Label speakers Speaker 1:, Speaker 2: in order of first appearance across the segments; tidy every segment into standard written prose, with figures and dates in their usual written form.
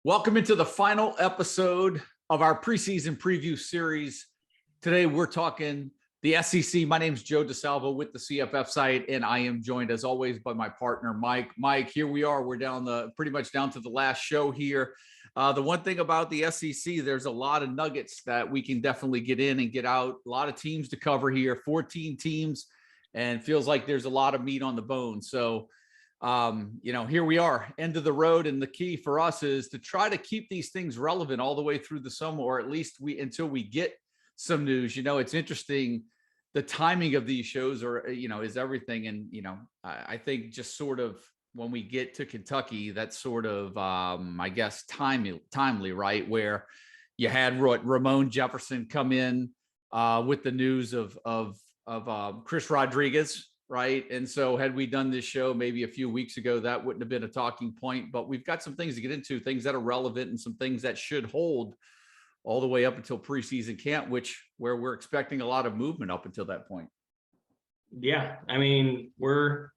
Speaker 1: Welcome into the final episode of our preseason preview series. Today, we're talking the SEC. My name is Joe DeSalvo with the CFF site, and I am joined, as always, by my partner, Mike. Mike, here we are. We're pretty much down to the last show here. The one thing about the SEC, there's a lot of nuggets that we can definitely get in and get out. A lot of teams to cover here, 14 teams, and feels like there's a lot of meat on the bone. So, here we are, end of the road. And the key for us is to try to keep these things relevant all the way through the summer, or at least until we get some news. It's interesting. The timing of these shows is everything. And, I think just sort of when we get to Kentucky, that's sort of, I guess, timely, right? Where you had Ramon Jefferson come in with the news of Chris Rodriguez, right? And so had we done this show maybe a few weeks ago, that wouldn't have been a talking point, but we've got some things to get into, things that are relevant and some things that should hold all the way up until preseason camp, where we're expecting a lot of movement up until that point.
Speaker 2: Yeah. I mean, we're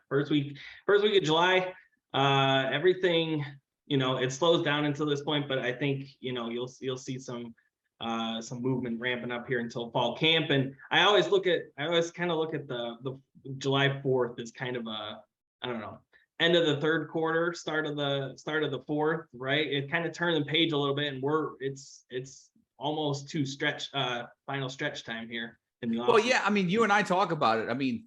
Speaker 2: first week of July, everything, it slows down until this point, but I think, you'll see some movement ramping up here until fall camp. And I always kind of look at the July 4th as kind of end of the third quarter, start of the fourth, right? It kind of turned the page a little bit, and it's almost to final stretch time here in the offseason.
Speaker 1: Well, yeah, I mean, you and I talk about it. I mean,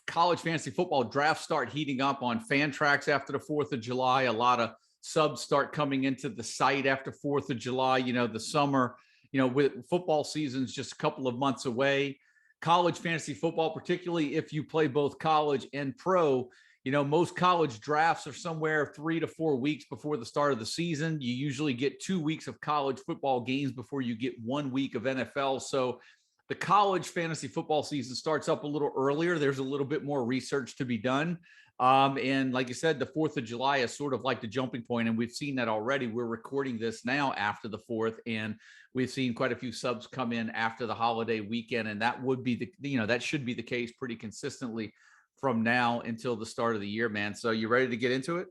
Speaker 1: college fantasy football drafts start heating up on fan tracks after the 4th of July. A lot of subs start coming into the site after 4th of July. The summer, with football season's just a couple of months away. College fantasy football, particularly if you play both college and pro, most college drafts are somewhere 3 to 4 weeks before the start of the season. You usually get 2 weeks of college football games before you get 1 week of NFL. So the college fantasy football season starts up a little earlier. There's a little bit more research to be done. And like you said, the 4th of July is sort of like the jumping point, and we've seen that already. We're recording this now after the 4th, and we've seen quite a few subs come in after the holiday weekend, and that would be that should be the case pretty consistently from now until the start of the year, man. So you ready to get into it?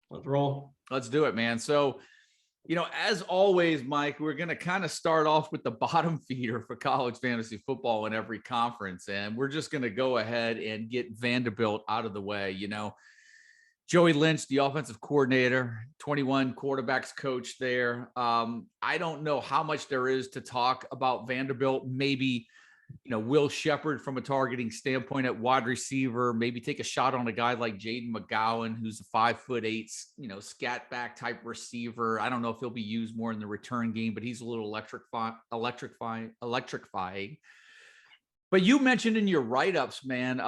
Speaker 2: Let's roll.
Speaker 1: Let's do it, man. So, as always, Mike, we're going to kind of start off with the bottom feeder for college fantasy football in every conference. And we're just going to go ahead and get Vanderbilt out of the way. Joey Lynch, the offensive coordinator, 21 quarterbacks coach there. I don't know how much there is to talk about Vanderbilt. Maybe, Will Shepard from a targeting standpoint at wide receiver, maybe take a shot on a guy like Jaden McGowan, who's a 5'8", scat back type receiver. I don't know if he'll be used more in the return game, but he's a little electrifying. But you mentioned in your write-ups, man,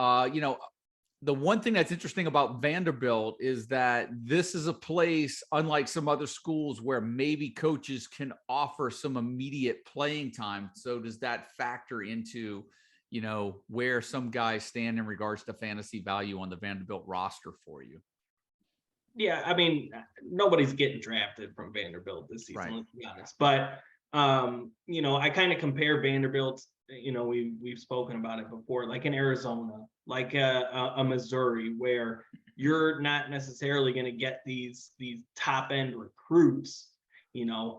Speaker 1: the one thing that's interesting about Vanderbilt is that this is a place, unlike some other schools, where maybe coaches can offer some immediate playing time. So does that factor into, where some guys stand in regards to fantasy value on the Vanderbilt roster for you?
Speaker 2: Yeah, I mean, nobody's getting drafted from Vanderbilt this season,
Speaker 1: right.
Speaker 2: Let's be honest. But, I kind of compare Vanderbilt, we've spoken about it before, like in Arizona, like a Missouri, where you're not necessarily going to get these top end recruits,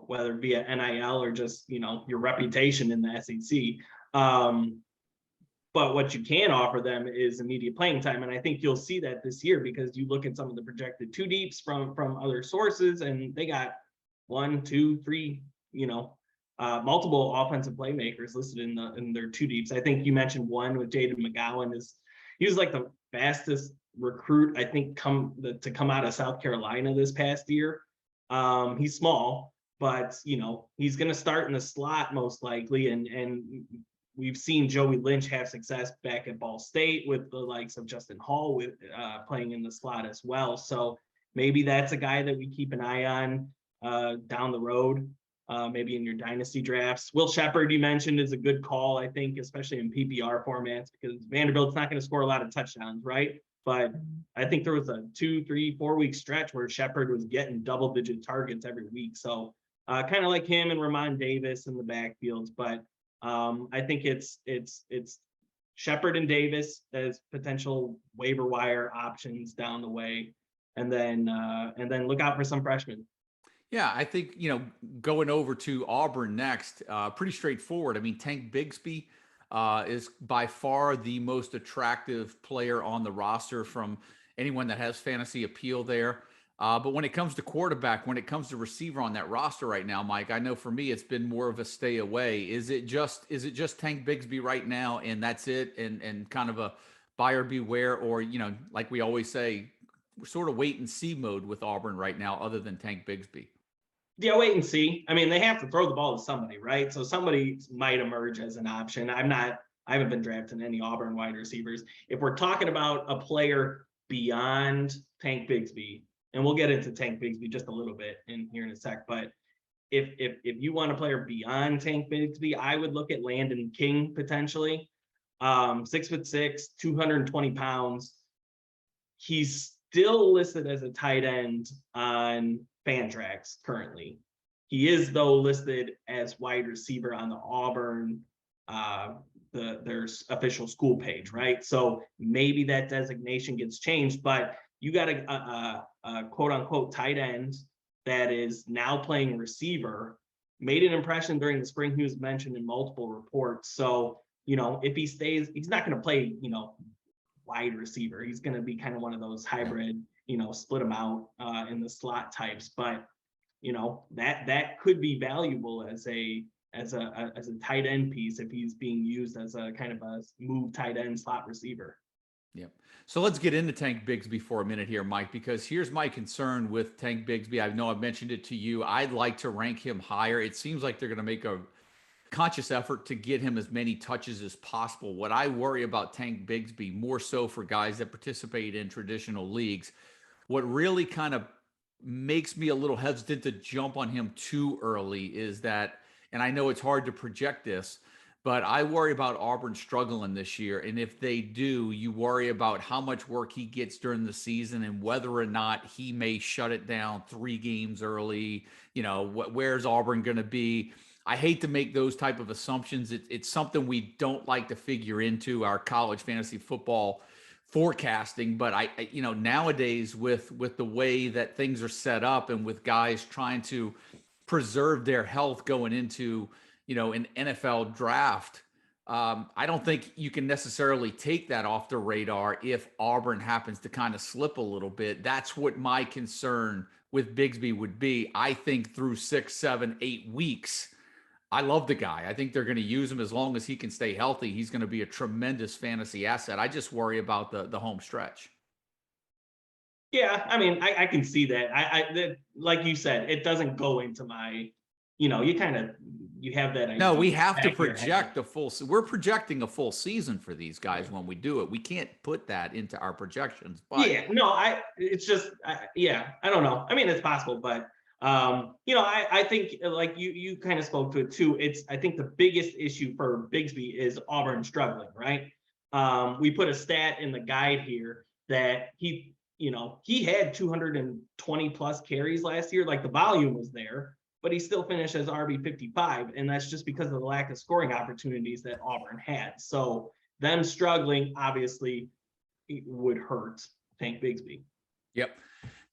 Speaker 2: whether via NIL or just, your reputation in the SEC. But what you can offer them is immediate playing time. And I think you'll see that this year, because you look at some of the projected two deeps from other sources, and they got 1, 2, 3, multiple offensive playmakers listed in their two deeps. I think you mentioned one with Jaden McGowan. He was like the fastest recruit, I think, to come out of South Carolina this past year. He's small, but he's going to start in the slot most likely, and we've seen Joey Lynch have success back at Ball State with the likes of Justin Hall with playing in the slot as well. So maybe that's a guy that we keep an eye on down the road. Maybe in your dynasty drafts. Will Shepard, you mentioned, is a good call, I think, especially in PPR formats, because Vanderbilt's not going to score a lot of touchdowns, right? But I think there was a 2, 3, 4 week stretch where Shepard was getting double-digit targets every week. So kind of like him and Ramon Davis in the backfields. But I think it's Shepard and Davis as potential waiver wire options down the way, and then look out for some freshmen.
Speaker 1: Yeah, I think, going over to Auburn next, pretty straightforward. I mean, Tank Bigsby is by far the most attractive player on the roster from anyone that has fantasy appeal there. But when it comes to quarterback, when it comes to receiver on that roster right now, Mike, I know for me it's been more of a stay away. Is it just Tank Bigsby right now, and that's it, and kind of a buyer beware, or like we always say, we're sort of wait and see mode with Auburn right now, other than Tank Bigsby.
Speaker 2: Yeah, wait and see. I mean, they have to throw the ball to somebody, right? So somebody might emerge as an option. I haven't been drafting any Auburn wide receivers. If we're talking about a player beyond Tank Bigsby, and we'll get into Tank Bigsby just a little bit in here in a sec, but if you want a player beyond Tank Bigsby, I would look at Landon King potentially. 6'6", 220 pounds. He's still listed as a tight end on Fantrax currently. He is, though, listed as wide receiver on the Auburn, their official school page, right? So maybe that designation gets changed, but you got a quote unquote tight end that is now playing receiver, made an impression during the spring. He was mentioned in multiple reports. So, if he stays, he's not going to play, wide receiver. He's going to be kind of one of those hybrid, split them out in the slot types. But that could be valuable as a tight end piece if he's being used as a kind of a move tight end slot receiver.
Speaker 1: Yep. So let's get into Tank Bigsby for a minute here, Mike, because here's my concern with Tank Bigsby. I know I've mentioned it to you. I'd like to rank him higher. It seems like they're going to make a conscious effort to get him as many touches as possible. What I worry about Tank Bigsby, more so for guys that participate in traditional leagues, what really kind of makes me a little hesitant to jump on him too early is that, and I know it's hard to project this, but I worry about Auburn struggling this year. And if they do, you worry about how much work he gets during the season and whether or not he may shut it down 3 games early. Where's Auburn going to be? I hate to make those type of assumptions. It's something we don't like to figure into our college fantasy football forecasting. But nowadays with the way that things are set up and with guys trying to preserve their health going into, an NFL draft, I don't think you can necessarily take that off the radar if Auburn happens to kind of slip a little bit. That's what my concern with Bigsby would be. I think through 6, 7, 8 weeks, I love the guy. I think they're going to use him as long as he can stay healthy. He's going to be a tremendous fantasy asset. I just worry about the home stretch.
Speaker 2: Yeah, I mean, I can see that. Like you said, it doesn't go into my, you have that idea.
Speaker 1: No, we have to project we're projecting a full season for these guys when we do it. We can't put that into our projections. But
Speaker 2: yeah, no, it's just, I don't know. I mean, it's possible, but I think like you kind of spoke to it too. I think the biggest issue for Bigsby is Auburn struggling, right? We put a stat in the guide here that he had 220 plus carries last year. Like the volume was there, but he still finished as RB 55. And that's just because of the lack of scoring opportunities that Auburn had. So them struggling obviously would hurt Tank Bigsby.
Speaker 1: Yep.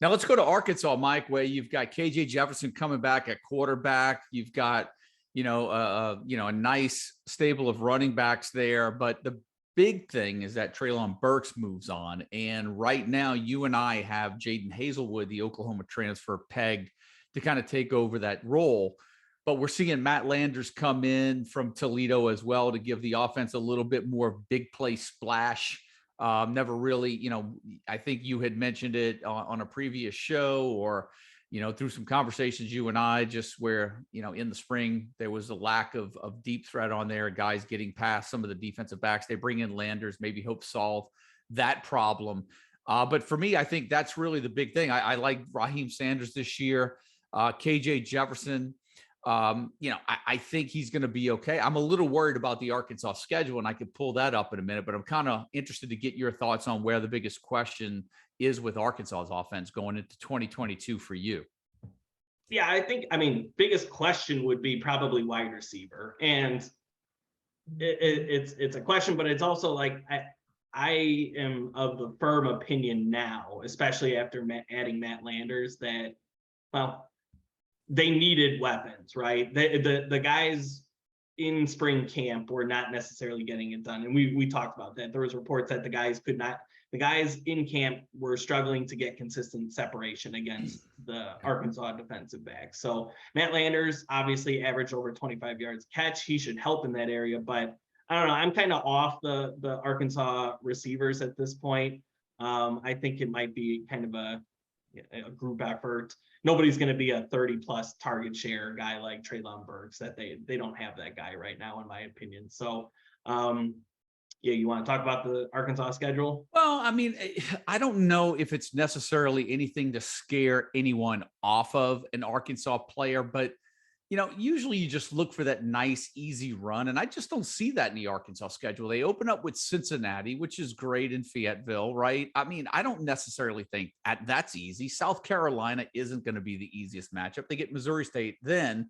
Speaker 1: Now let's go to Arkansas, Mike, where you've got KJ Jefferson coming back at quarterback. You've got, a nice stable of running backs there. But the big thing is that Treylon Burks moves on. And right now, you and I have Jaden Hazelwood, the Oklahoma transfer, pegged to kind of take over that role. But we're seeing Matt Landers come in from Toledo as well to give the offense a little bit more big play splash. Never really, I think you had mentioned it on a previous show or, through some conversations you and I, just where, in the spring, there was a lack of deep threat on there, guys getting past some of the defensive backs. They bring in Landers, maybe hope solve that problem. But for me, I think that's really the big thing. I like Raheem Sanders this year. KJ Jefferson, I think he's going to be okay. I'm a little worried about the Arkansas schedule, and I could pull that up in a minute, but I'm kind of interested to get your thoughts on where the biggest question is with Arkansas's offense going into 2022 for you.
Speaker 2: Yeah, biggest question would be probably wide receiver. And it's a question, but it's also like, I am of the firm opinion now, especially after adding Matt Landers, that, well, they needed weapons, right? The guys in spring camp were not necessarily getting it done. And we talked about that. There was reports that the guys in camp were struggling to get consistent separation against the Arkansas defensive back. So Matt Landers obviously averaged over 25 yards catch. He should help in that area, but I don't know. I'm kind of off the Arkansas receivers at this point. I think it might be kind of a group effort. Nobody's going to be a 30+ target share guy like Treylon Burks. That they don't have that guy right now, in my opinion. So, yeah, you want to talk about the Arkansas schedule?
Speaker 1: Well, I mean, I don't know if it's necessarily anything to scare anyone off of an Arkansas player, but usually you just look for that nice, easy run. And I just don't see that in the Arkansas schedule. They open up with Cincinnati, which is great in Fayetteville, right? I mean, I don't necessarily think that's easy. South Carolina isn't going to be the easiest matchup. They get Missouri State, then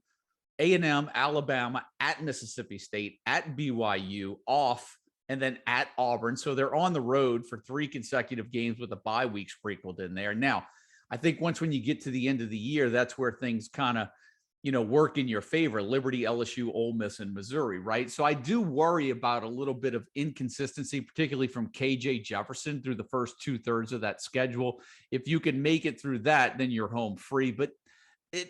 Speaker 1: A&M, Alabama, at Mississippi State, at BYU, off, and then at Auburn. So they're on the road for 3 consecutive games with a bye week sprinkled in there. Now, I think when you get to the end of the year, that's where things kind of work in your favor. Liberty, LSU, Ole Miss, and Missouri, right? So I do worry about a little bit of inconsistency, particularly from KJ Jefferson through the first 2/3 of that schedule. If you can make it through that, then you're home free. But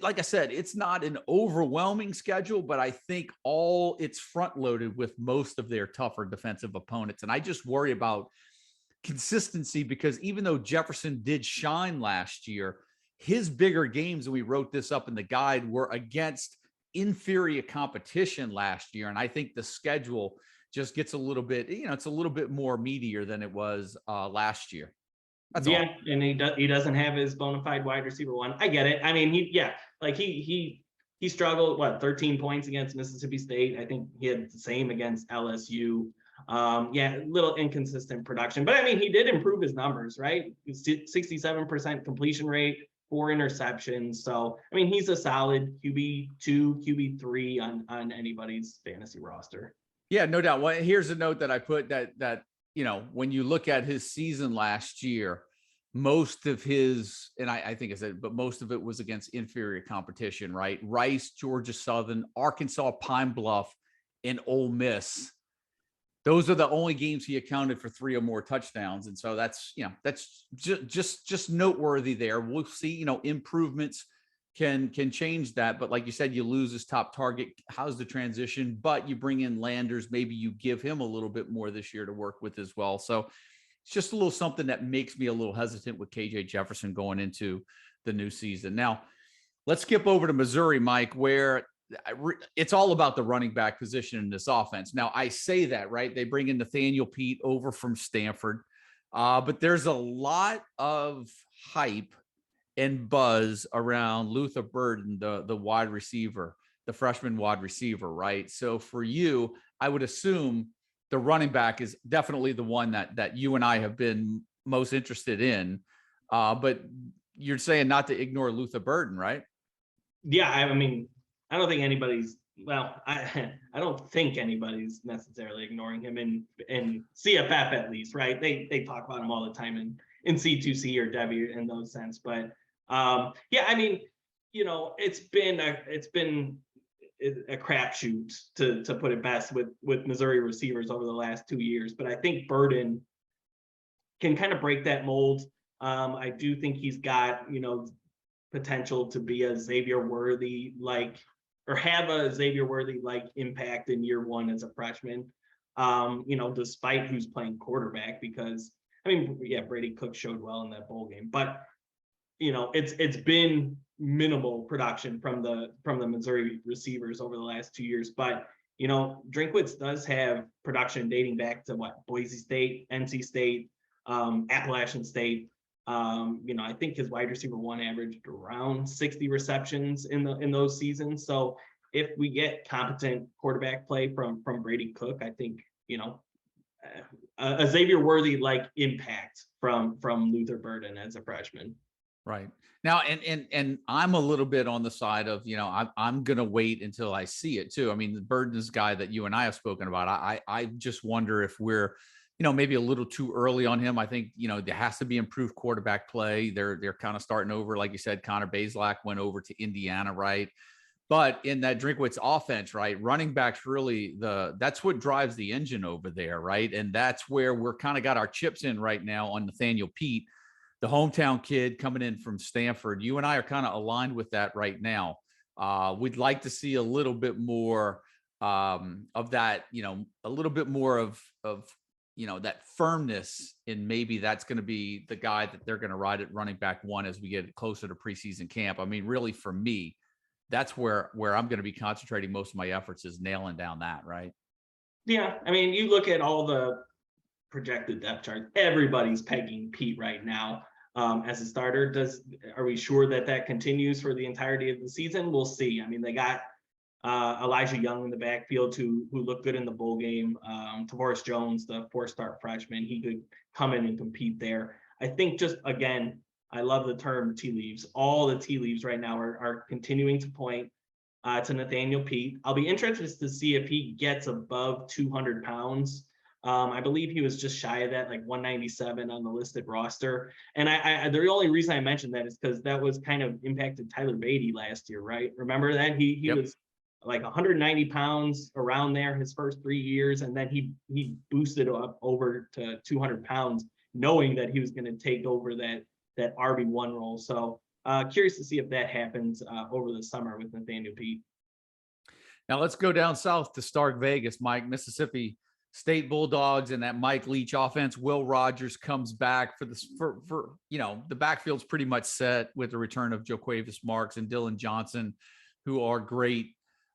Speaker 1: like I said, it's not an overwhelming schedule, but I think it's front loaded with most of their tougher defensive opponents. And I just worry about consistency, because even though Jefferson did shine last year, his bigger games, and we wrote this up in the guide, were against inferior competition last year. And I think the schedule just gets a little bit, it's a little bit more meatier than it was last year. That's all.
Speaker 2: And he doesn't have his bona fide wide receiver one. I get it. I mean, he struggled, 13 points against Mississippi State. I think he had the same against LSU. Little inconsistent production, but I mean, he did improve his numbers, right? 67% completion rate, 4 interceptions. So, I mean, he's a solid QB2, QB3 on anybody's fantasy roster.
Speaker 1: Yeah, no doubt. Well, here's a note that I put that when you look at his season last year, most of his, and I think I said, but most of it was against inferior competition, right? Rice, Georgia Southern, Arkansas, Pine Bluff, and Ole Miss. Those are the only games he accounted for 3 or more touchdowns. And so that's just noteworthy there. We'll see, improvements can change that. But like you said, you lose his top target. How's the transition? But you bring in Landers. Maybe you give him a little bit more this year to work with as well. So it's just a little something that makes me a little hesitant with KJ Jefferson going into the new season. Now, let's skip over to Missouri, Mike, where it's all about the running back position in this offense. Now, I say that, right? They bring in Nathaniel Pete over from Stanford, but there's a lot of hype and buzz around Luther Burden, the wide receiver, the freshman wide receiver, right? So for you, I would assume the running back is definitely the one that you and I have been most interested in. But you're saying not to ignore Luther Burden, right?
Speaker 2: Yeah, I mean, I don't think anybody's I don't think anybody's necessarily ignoring him in CFF, at least, right? They talk about him all the time in C2C or W in those sense. But I mean, it's been a crapshoot to put it best with Missouri receivers over the last 2 years. But I think Burden can kind of break that mold. I do think he's got, potential to be a Xavier Worthy have a Xavier Worthy impact in year 1 as a freshman, despite who's playing quarterback, because Brady Cook showed well in that bowl game, but it's been minimal production from the Missouri receivers over the last 2 years. But Drinkwitz does have production dating back to Boise State, NC State, Appalachian State. I think his wide receiver 1 averaged around 60 receptions in those seasons. So if we get competent quarterback play from Brady Cook, I think a Xavier Worthy impact from Luther Burden as a freshman.
Speaker 1: Right now, and I'm a little bit on the side of I'm gonna wait until I see it too. I mean, the Burden's guy that you and I have spoken about. I just wonder if we're maybe a little too early on him. I think, there has to be improved quarterback play. They're kind of starting over. Like you said, Connor Bazelak went over to Indiana, right? But in that Drinkwitz offense, right, running backs really that's what drives the engine over there, right? And that's where we're kind of got our chips in right now on Nathaniel Pete, the hometown kid coming in from Stanford. You and I are kind of aligned with that right now. We'd like to see a little bit more of that, a little bit more of that firmness, and maybe that's going to be the guy that they're going to ride at running back one as we get closer to preseason camp. I mean, really, for me, that's where I'm going to be concentrating most of my efforts, is nailing down that, right?
Speaker 2: Yeah, I mean, you look at all the projected depth charts, everybody's pegging Pete right now as a starter. Are we sure that continues for the entirety of the season? We'll see. I mean, they got Elijah Young in the backfield who looked good in the bowl game. Tavares Jones, the 4-star freshman, he could come in and compete there. I think just, again, I love the term tea leaves. All the tea leaves right now are continuing to point to Nathaniel Pete. I'll be interested to see if he gets above 200 pounds. I believe he was just shy of that, like 197 on the listed roster. And I the only reason I mentioned that is because that was kind of impacted Tyler Beatty last year, right? Remember that? He was like 190 pounds around there his first 3 years, and then he boosted up over to 200 pounds, knowing that he was going to take over that RB1 role. So curious to see if that happens over the summer with Nathaniel Pete.
Speaker 1: Now let's go down south to Stark Vegas, Mike. Mississippi State Bulldogs and that Mike Leach offense. Will Rogers comes back for the backfield's pretty much set with the return of Joquavius Marks and Dylan Johnson, who are great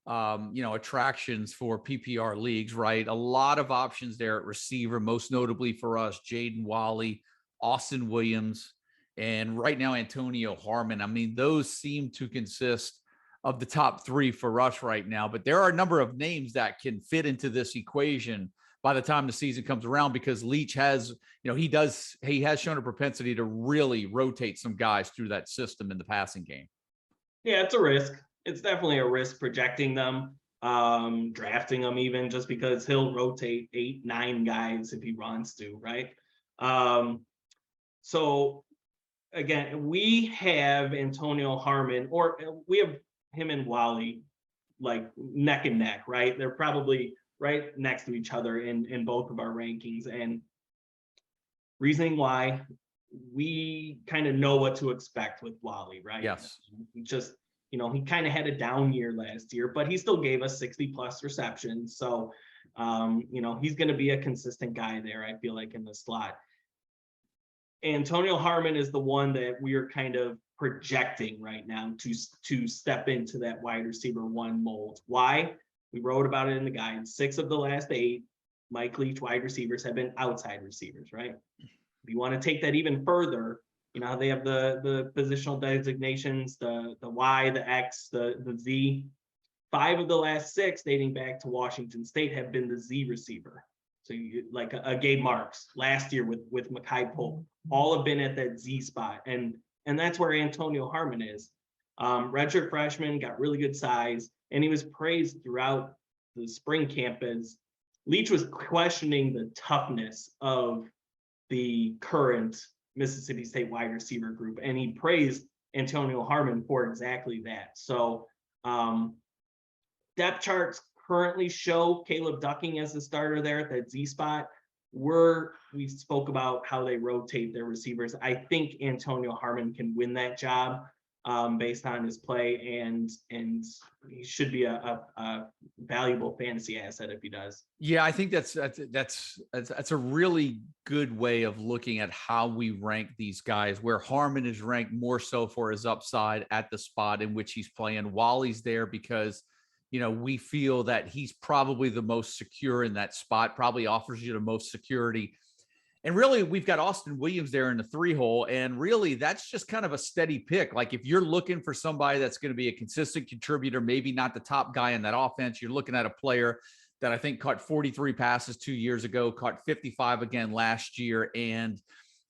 Speaker 1: attractions for PPR leagues, right? A lot of options there at receiver, most notably for us, Jaden Wally, Austin Williams, and right now Antonio Harmon. I mean, those seem to consist of the top three for us right now, but there are a number of names that can fit into this equation by the time the season comes around, because Leach has, he has shown a propensity to really rotate some guys through that system in the passing game.
Speaker 2: Yeah, it's a risk. It's definitely a risk projecting them, drafting them even, just because he'll rotate 8-9 guys if he wants to, right? So again, we have Antonio Harmon, or we have him and Wally like neck and neck, right? They're probably right next to each other in both of our rankings. And reasoning why, we kind of know what to expect with Wally, right?
Speaker 1: Yes.
Speaker 2: Just, he kind of had a down year last year, but he still gave us 60 plus receptions. So, he's going to be a consistent guy there, I feel like, in the slot. Antonio Harmon is the one that we are kind of projecting right now to step into that wide receiver one mold. Why? We wrote about it in the guide. 6 of the last 8 Mike Leach wide receivers have been outside receivers, right? If you want to take that even further, how they have the positional designations, the Y, the X, the Z. 5 of the last 6, dating back to Washington State, have been the Z receiver. So like a Gabe Marks last year with Mekhi Polk, all have been at that Z spot. And that's where Antonio Harmon is. Redshirt freshman, got really good size, and he was praised throughout the spring camp as Leach was questioning the toughness of the current Mississippi State wide receiver group, and he praised Antonio Harmon for exactly that. So depth charts currently show Caleb Ducking as the starter there at that Z spot. We spoke about how they rotate their receivers. I think Antonio Harmon can win that job based on his play, and he should be a valuable fantasy asset if he does.
Speaker 1: Yeah, I think that's a really good way of looking at how we rank these guys, where Harmon is ranked more so for his upside at the spot in which he's playing. Wally's there because we feel that he's probably the most secure in that spot, probably offers you the most security. And really, we've got Austin Williams there in the 3 hole. And really, that's just kind of a steady pick. Like if you're looking for somebody that's going to be a consistent contributor, maybe not the top guy in that offense, you're looking at a player that I think caught 43 passes 2 years ago, caught 55 again last year, and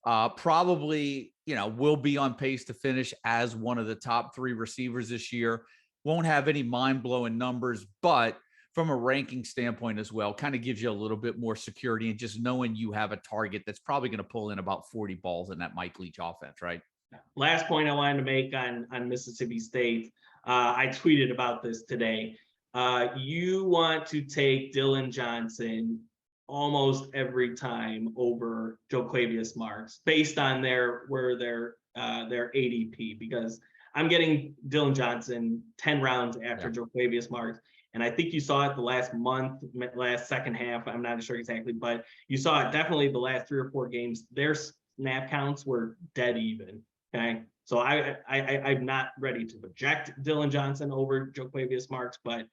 Speaker 1: probably, will be on pace to finish as one of the top 3 receivers this year. Won't have any mind-blowing numbers, but from a ranking standpoint as well, kind of gives you a little bit more security and just knowing you have a target that's probably going to pull in about 40 balls in that Mike Leach offense, right?
Speaker 2: Last point I wanted to make on Mississippi State. I tweeted about this today. You want to take Dylan Johnson almost every time over Jo'quavious Marks based on their ADP, because I'm getting Dylan Johnson 10 rounds after Jo'quavious Marks. And I think you saw it the last month, last second half. I'm not sure exactly, but you saw it definitely the last 3 or 4 games. Their snap counts were dead even. Okay. So I'm not ready to project Dylan Johnson over Jo'quavious Marks, but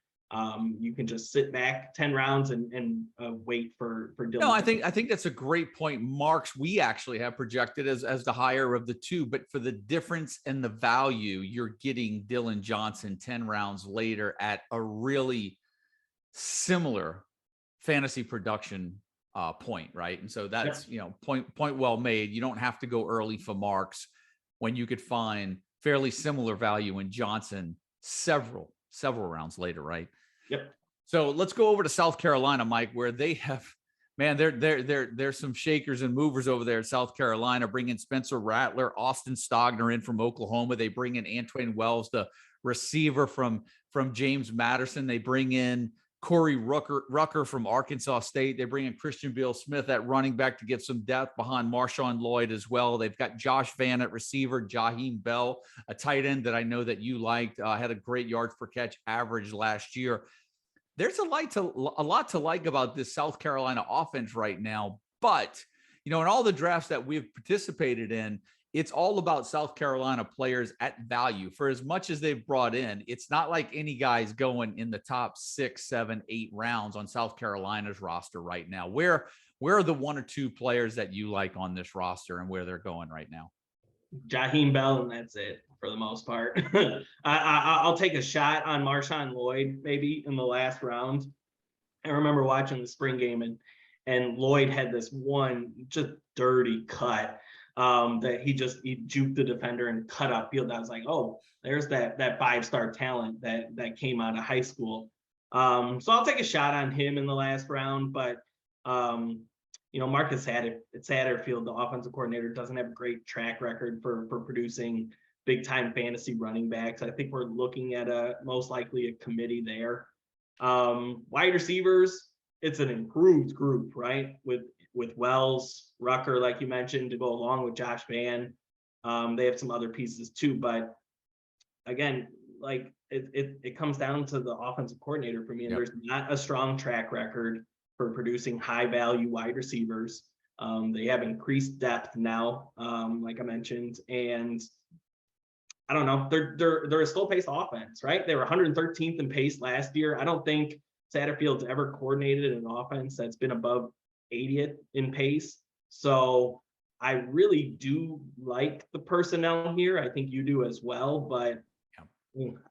Speaker 2: you can just sit back 10 rounds and wait for Dylan.
Speaker 1: No, I think that's a great point. Marks, we actually have projected as the higher of the two, but for the difference in the value, you're getting Dylan Johnson 10 rounds later at a really similar fantasy production point, right? And so that's point well made. You don't have to go early for Marks when you could find fairly similar value in Johnson several rounds later, right?
Speaker 2: Yep.
Speaker 1: So let's go over to South Carolina, Mike, where they have, man, there's some shakers and movers over there at South Carolina, bringing Spencer Rattler, Austin Stogner in from Oklahoma. They bring in Antwain Wells, the receiver from James Madison. They bring in Corey Rucker from Arkansas State. They bring in Christian Beal-Smith at running back to give some depth behind Marshawn Lloyd as well. They've got Josh Vann at receiver, Jaheim Bell, a tight end that I know that you liked, had a great yards per catch average last year. There's a lot to like about this South Carolina offense right now. But, in all the drafts that we've participated in, it's all about South Carolina players at value. For as much as they've brought in, it's not like any guys going in the top 6, 7, 8 rounds on South Carolina's roster right now. Where are the 1 or 2 players that you like on this roster and where they're going right now?
Speaker 2: Jaheim Bell, and that's it for the most part. I'll take a shot on Marshawn Lloyd maybe in the last round. I remember watching the spring game and Lloyd had this one just dirty cut that he juked the defender and cut upfield. I was like, oh, there's that 5-star talent that came out of high school. So I'll take a shot on him in the last round, but Marcus Satterfield, the offensive coordinator, doesn't have a great track record for producing big time fantasy running backs. I think we're looking at most likely a committee there. Wide receivers, it's an improved group, right? With Wells, Rucker, like you mentioned, to go along with Josh Vann. They have some other pieces too, but again, like it comes down to the offensive coordinator for me. And there's not a strong track record for producing high value wide receivers. They have increased depth now, like I mentioned, and I don't know. They're a slow paced offense, right? They were 113th in pace last year. I don't think Satterfield's ever coordinated an offense that's been above 80th in pace. So I really do like the personnel here. I think you do as well, but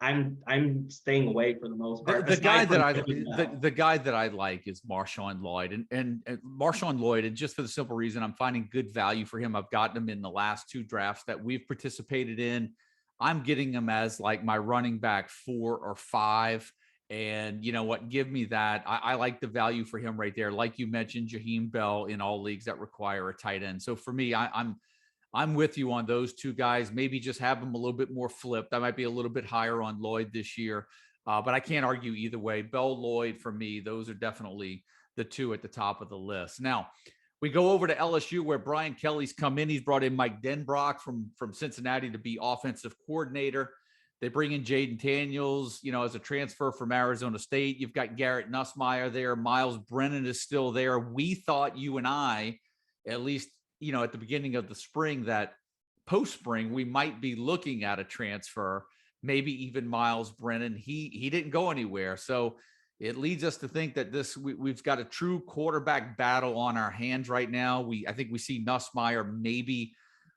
Speaker 2: I'm staying away for the most part.
Speaker 1: The guy that I like is Marshawn Lloyd, and Marshawn Lloyd, and just for the simple reason I'm finding good value for him. I've gotten him in the last 2 drafts that we've participated in. I'm getting him as like my running back 4 or 5. And you know what? Give me that. I like the value for him right there. Like you mentioned, Jaheim Bell in all leagues that require a tight end. So for me, I'm with you on those 2 guys. Maybe just have them a little bit more flipped. I might be a little bit higher on Lloyd this year, but I can't argue either way. Bell, Lloyd, for me, those are definitely the 2 at the top of the list. Now, we go over to LSU where Brian Kelly's come in. He's brought in Mike Denbrock from Cincinnati to be offensive coordinator. They bring in Jaden Daniels, as a transfer from Arizona State. You've got Garrett Nussmeier there. Miles Brennan is still there. We thought, you and I, at least, at the beginning of the spring, that post-spring, we might be looking at a transfer, maybe even Miles Brennan. He didn't go anywhere. So it leads us to think that we've got a true quarterback battle on our hands right now. I think we see Nussmeier maybe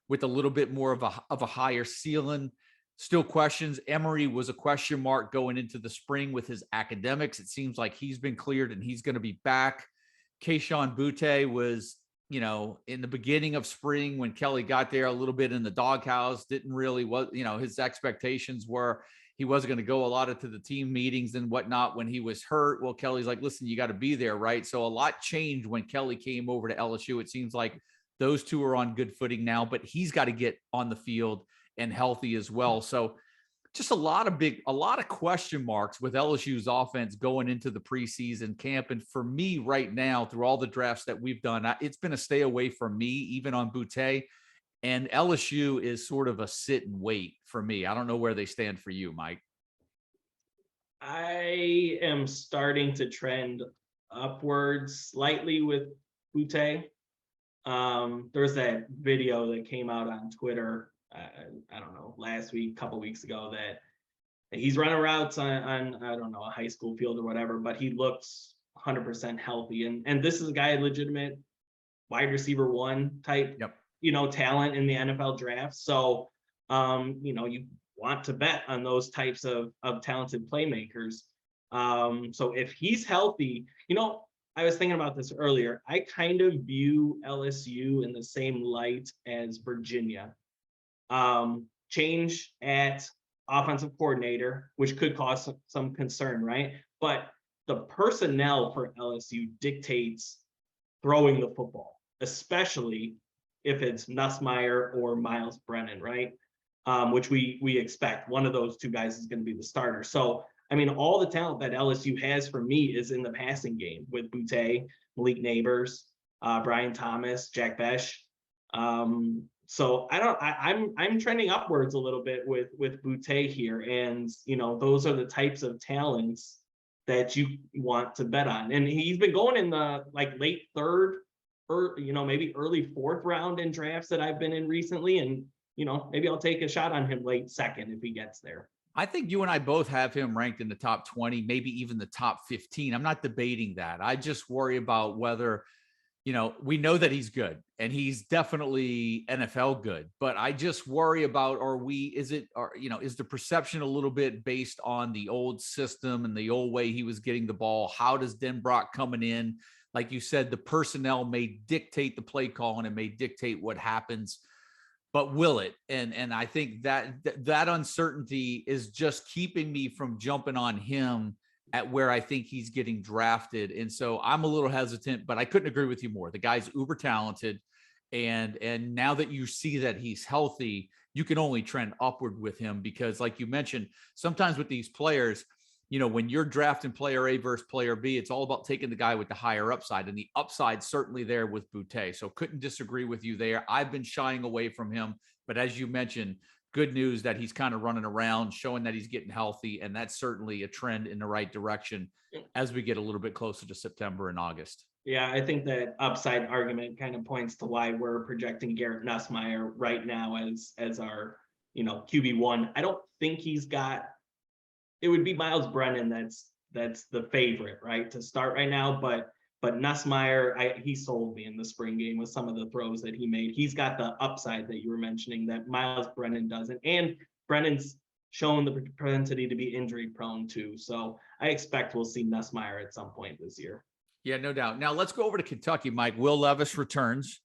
Speaker 1: with a little bit more of a higher ceiling. Still questions. Emory was a question mark going into the spring with his academics. It seems like he's been cleared and he's going to be back. Kayshon Boutte was, in the beginning of spring when Kelly got there, a little bit in the doghouse, didn't really his expectations were he wasn't going to go a lot to the team meetings and whatnot when he was hurt. Well, Kelly's like, listen, you got to be there, right? So a lot changed when Kelly came over to LSU. It seems like those two are on good footing now, but he's got to get on the field and healthy as well. So just a lot of question marks with LSU's offense going into the preseason camp. And for me right now, through all the drafts that we've done, it's been a stay away from me, even on Boutte. And LSU is sort of a sit and wait for me. I don't know where they stand for you, Mike.
Speaker 2: I am starting to trend upwards slightly with Boutte. There's that video that came out on Twitter, I don't know, last week, couple weeks ago, that he's running routes on I don't know, a high school field or whatever, but he looks 100% healthy. And this is a guy, legitimate wide receiver 1 type,
Speaker 1: Yep.
Speaker 2: Talent in the NFL draft. So, you want to bet on those types of talented playmakers. So if he's healthy, I was thinking about this earlier. I kind of view LSU in the same light as Virginia. Change at offensive coordinator, which could cause some concern, right? But the personnel for LSU dictates throwing the football, especially if it's Nussmeier or Miles Brennan, right? Which we expect one of those two guys is going to be the starter. So, I mean, all the talent that LSU has for me is in the passing game with Boutte, Malik Neighbors, Brian Thomas, Jack Besh. So I'm trending upwards a little bit with Boutte here, and those are the types of talents that you want to bet on. And he's been going in the late third, or maybe early fourth round in drafts that I've been in recently, and maybe I'll take a shot on him late second if he gets there.
Speaker 1: I think you and I both have him ranked in the top 20, maybe even the top 15. I'm not debating that. I just worry about whether, we know that he's good and he's definitely NFL good, but I just worry about, is the perception a little bit based on the old system and the old way he was getting the ball? How does Denbrock coming in? Like you said, the personnel may dictate the play calling and may dictate what happens. But will it? And I think that uncertainty is just keeping me from jumping on him at where I think he's getting drafted. And so I'm a little hesitant, but I couldn't agree with you more. The guy's uber talented. And now that you see that he's healthy, you can only trend upward with him, because like you mentioned, sometimes with these players, when you're drafting player A versus player B, it's all about taking the guy with the higher upside, and the upside certainly there with Boutte. So couldn't disagree with you there. I've been shying away from him, but as you mentioned, good news that he's kind of running around, showing that he's getting healthy. And that's certainly a trend in the right direction as we get a little bit closer to September and August.
Speaker 2: Yeah, I think that upside argument kind of points to why we're projecting Garrett Nussmeier right now as our, QB1. I don't think he's got, it would be Miles Brennan that's the favorite, right, to start right now. But Nussmeier, he sold me in the spring game with some of the throws that he made. He's got the upside that you were mentioning that Miles Brennan doesn't. And Brennan's shown the propensity to be injury prone too. So I expect we'll see Nussmeier at some point this year.
Speaker 1: Yeah, no doubt. Now let's go over to Kentucky, Mike. Will Levis returns.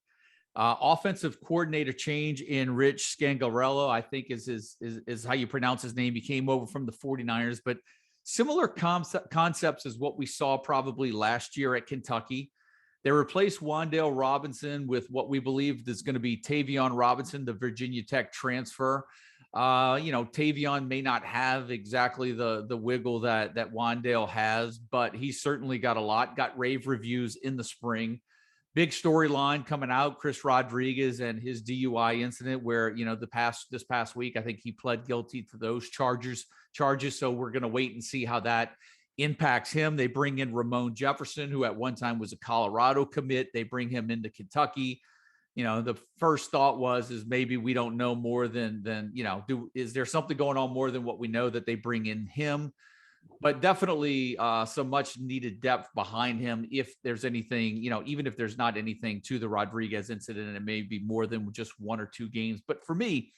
Speaker 1: Offensive coordinator change in Rich Scangarello, I think is how you pronounce his name. He came over from the 49ers, but similar concepts as what we saw probably last year at Kentucky. They replaced Wan'Dale Robinson with what we believe is going to be Tavion Robinson, the Virginia Tech transfer. Tavion may not have exactly the wiggle that Wan'Dale has, but he's certainly got a lot. Got rave reviews in the spring. Big storyline coming out, Chris Rodriguez and his DUI incident where, this past week, I think he pled guilty to those charges. So we're going to wait and see how that impacts him. They bring in Ramon Jefferson, who at one time was a Colorado commit. They bring him into Kentucky. The first thought is maybe we don't know more than is there something going on more than what we know that they bring in him? But definitely some much needed depth behind him. If there's anything, even if there's not anything to the Rodriguez incident, and it may be more than just one or two games. But for me,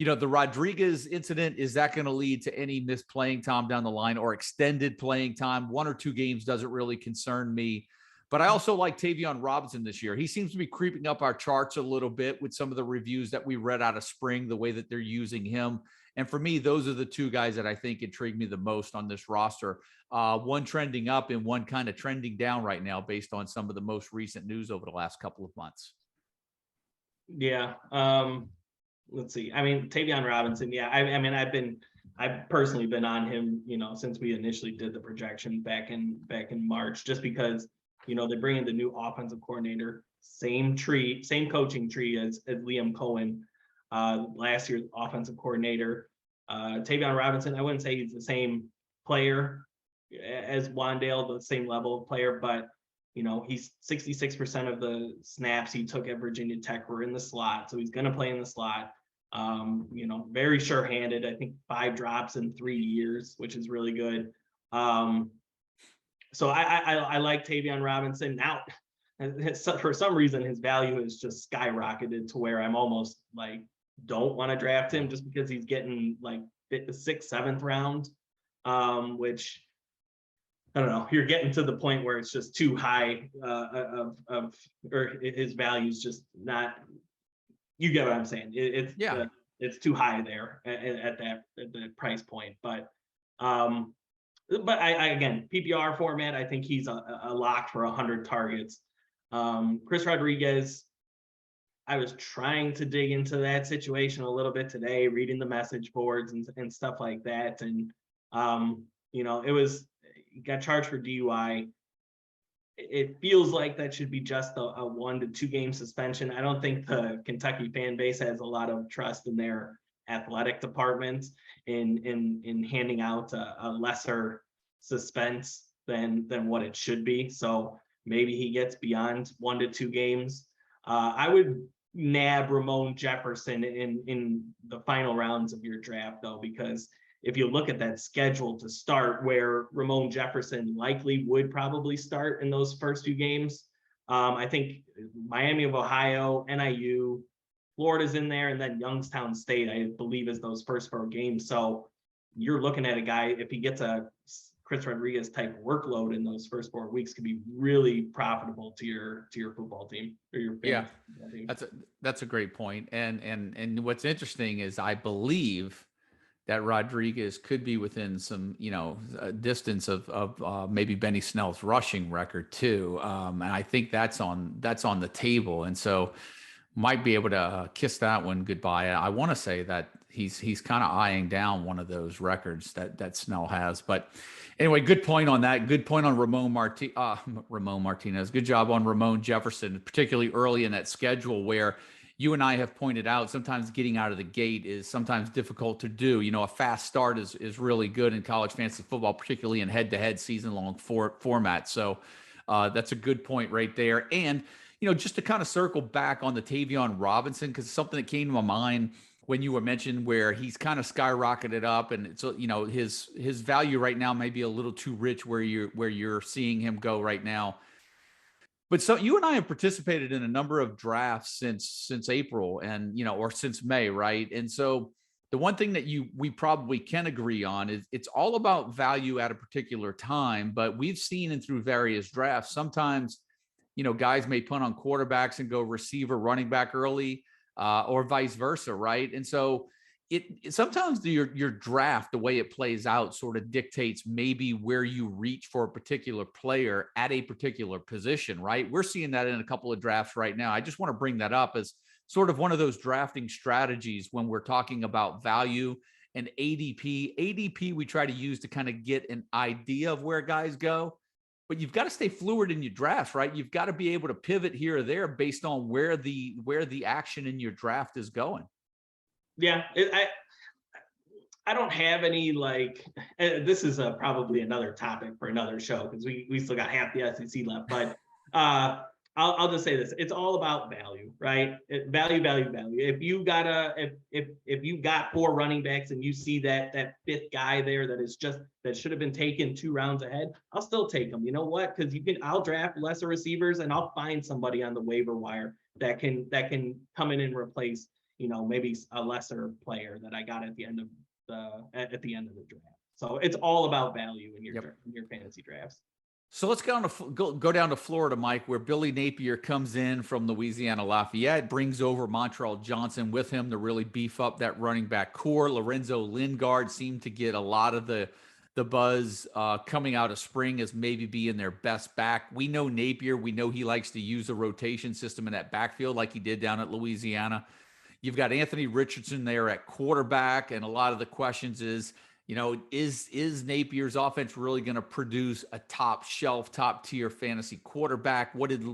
Speaker 1: the Rodriguez incident, is that going to lead to any missed playing time down the line or extended playing time? One or two games doesn't really concern me. But I also like Tavion Robinson this year. He seems to be creeping up our charts a little bit with some of the reviews that we read out of spring, the way that they're using him. And for me, those are the two guys that I think intrigue me the most on this roster. One trending up and one kind of trending down right now based on some of the most recent news over the last couple of months.
Speaker 2: Yeah. Let's see. I mean, Tavion Robinson. Yeah. I mean, I've personally been on him, since we initially did the projection back in March, just because, they bring in the new offensive coordinator, same coaching tree as Liam Cohen, last year's offensive coordinator. Tavion Robinson, I wouldn't say he's the same player as Wandale, the same level of player, but he's 66% of the snaps he took at Virginia Tech were in the slot, so he's going to play in the slot. Very sure-handed. I think 5 drops in 3 years, which is really good. So I like Tavion Robinson. Now, for some reason, his value has just skyrocketed to where I'm almost like don't want to draft him just because he's getting like the 6th, 7th round, which I don't know. You're getting to the point where it's just too high or his value's just not. You get what I'm saying? It's too high there at the price point. But I again, PPR format, I think he's a lock for 100 targets. Chris Rodriguez, I was trying to dig into that situation a little bit today, reading the message boards and stuff like that, and it was. Got charged for DUI. It feels like that should be just a 1 to 2 game suspension. I don't think the Kentucky fan base has a lot of trust in their athletic department in handing out a lesser suspense than what it should be. So maybe he gets beyond 1 to 2 games. I would nab Ramon Jefferson in the final rounds of your draft, though, because if you look at that schedule to start, where Ramon Jefferson likely would probably start in those first 2 games, I think Miami of Ohio, NIU, Florida's in there, and then Youngstown State, I believe, is those first 4 games. So you're looking at a guy, if he gets a Chris Rodriguez type workload in those first 4 weeks, could be really profitable to your football team or your football team.
Speaker 1: That's a great point. And what's interesting is I believe that Rodriguez could be within some, distance of maybe Benny Snell's rushing record too. And I think that's on the table. And so might be able to kiss that one goodbye. I want to say that he's kind of eyeing down one of those records that Snell has. But anyway, good point on that. Good point on Ramon Martinez. Good job on Ramon Jefferson, particularly early in that schedule where you and I have pointed out sometimes getting out of the gate is sometimes difficult to do. A fast start is really good in college fantasy football, particularly in head-to-head season-long format. So that's a good point right there. And, just to kind of circle back on the Tavion Robinson, because it's something that came to my mind when you were mentioned where he's kind of skyrocketed up, and so his value right now may be a little too rich where you're seeing him go right now. But so you and I have participated in a number of drafts since April and, or since May, right? And so the one thing that we probably can agree on is it's all about value at a particular time. But we've seen and through various drafts, sometimes, guys may punt on quarterbacks and go receiver, running back early, or vice versa, right? And so it sometimes your draft, the way it plays out, sort of dictates maybe where you reach for a particular player at a particular position, right? We're seeing that in a couple of drafts right now. I just want to bring that up as sort of one of those drafting strategies when we're talking about value and ADP. ADP we try to use to kind of get an idea of where guys go, but you've got to stay fluid in your drafts, right? You've got to be able to pivot here or there based on where the action in your draft is going.
Speaker 2: Yeah, I don't have any this is probably another topic for another show because we still got half the SEC left. But I'll just say this: it's all about value, right? Value. If you got 4 running backs and you see that 5th guy there that should have been taken 2 rounds ahead, I'll still take them. You know what? Because I'll draft lesser receivers and I'll find somebody on the waiver wire that can come in and replace, maybe a lesser player that I got at the end of the draft. So it's all about value in your fantasy drafts.
Speaker 1: So let's go down to Florida, Mike, where Billy Napier comes in from Louisiana Lafayette, brings over Montreal Johnson with him to really beef up that running back core. Lorenzo Lingard seemed to get a lot of the buzz coming out of spring as maybe being their best back. We know Napier. We know he likes to use a rotation system in that backfield like he did down at Louisiana. You've got Anthony Richardson there at quarterback, and a lot of the questions is, is Napier's offense really going to produce a top shelf, top tier fantasy quarterback? What did,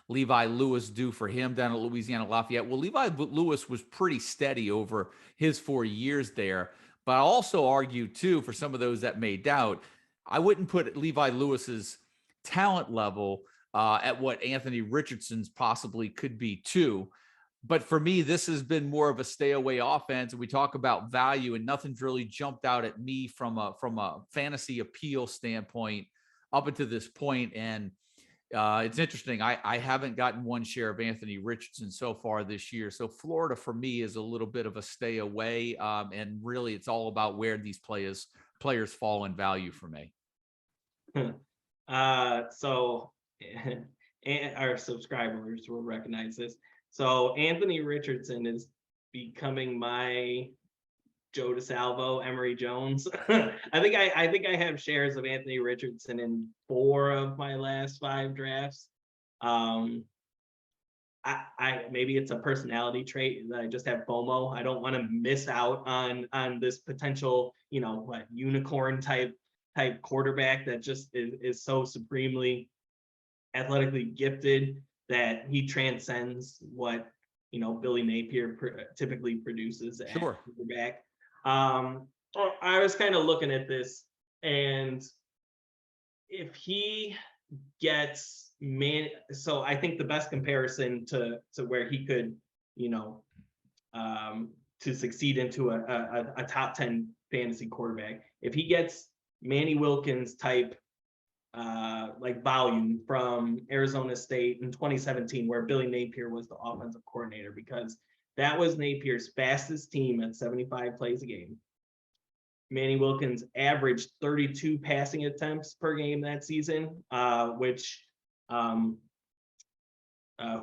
Speaker 1: Levi Lewis do for him down at Louisiana Lafayette? Well, Levi Lewis was pretty steady over his 4 years there. But I also argue, too, for some of those that may doubt, I wouldn't put Levi Lewis's talent level at what Anthony Richardson's possibly could be, too. But for me, this has been more of a stay away offense. And we talk about value, and nothing's really jumped out at me from a fantasy appeal standpoint up until this point. And it's interesting. I haven't gotten one share of Anthony Richardson so far this year. So Florida for me is a little bit of a stay away. And really it's all about where these players fall in value for me.
Speaker 2: So and our subscribers will recognize this. So Anthony Richardson is becoming my Joe DeSalvo, Emory Jones. I think I have shares of Anthony Richardson in 4 of my last 5 drafts. I maybe it's a personality trait that I just have FOMO. I don't want to miss out on this potential, unicorn type quarterback that just is so supremely athletically gifted that he transcends what Billy Napier typically produces at quarterback. I was kind of looking at this, and if he gets so I think the best comparison to where he could, to succeed into a top 10 fantasy quarterback, if he gets Manny Wilkins type volume from Arizona State in 2017, where Billy Napier was the offensive coordinator, because that was Napier's fastest team at 75 plays a game. Manny Wilkins averaged 32 passing attempts per game that season, which who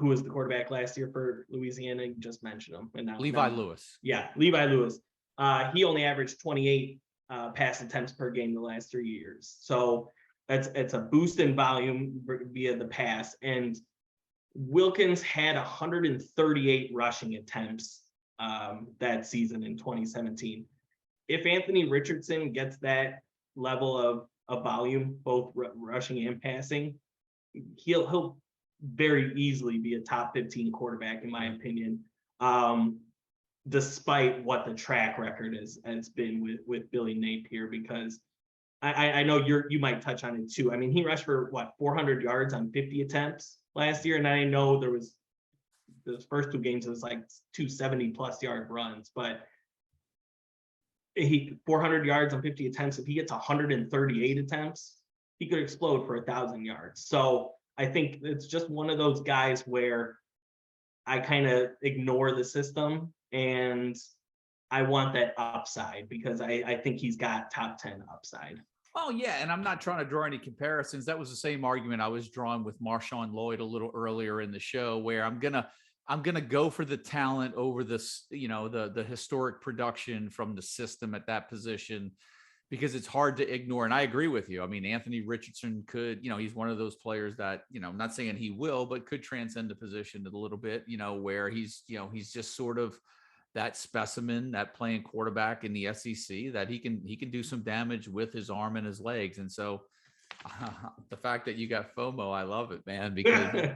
Speaker 2: was the quarterback last year for Louisiana? You just mentioned him. And
Speaker 1: Levi Lewis.
Speaker 2: Yeah, Levi Lewis. He only averaged 28 pass attempts per game the last 3 years. So it's a boost in volume via the pass. And Wilkins had 138 rushing attempts that season in 2017. If Anthony Richardson gets that level of volume, both rushing and passing, he'll very easily be a top 15 quarterback, in my opinion, despite what the track record has been with Billy Napier, because I know you might touch on it too. I mean, he rushed for 400 yards on 50 attempts last year, and I know there was the first 2 games it was like 270 plus yard runs, but 400 yards on 50 attempts. If he gets 138 attempts, he could explode for 1,000 yards. So I think it's just one of those guys where I kind of ignore the system, and I want that upside because I think he's got top 10 upside.
Speaker 1: Oh, yeah. And I'm not trying to draw any comparisons. That was the same argument I was drawing with Marshawn Lloyd a little earlier in the show, where I'm gonna go for the talent over this, the historic production from the system at that position, because it's hard to ignore. And I agree with you. I mean, Anthony Richardson could, he's one of those players that, I'm not saying he will, but could transcend the position a little bit, where he's just sort of that specimen, that playing quarterback in the SEC, that he can do some damage with his arm and his legs. And so the fact that you got FOMO, I love it, man, because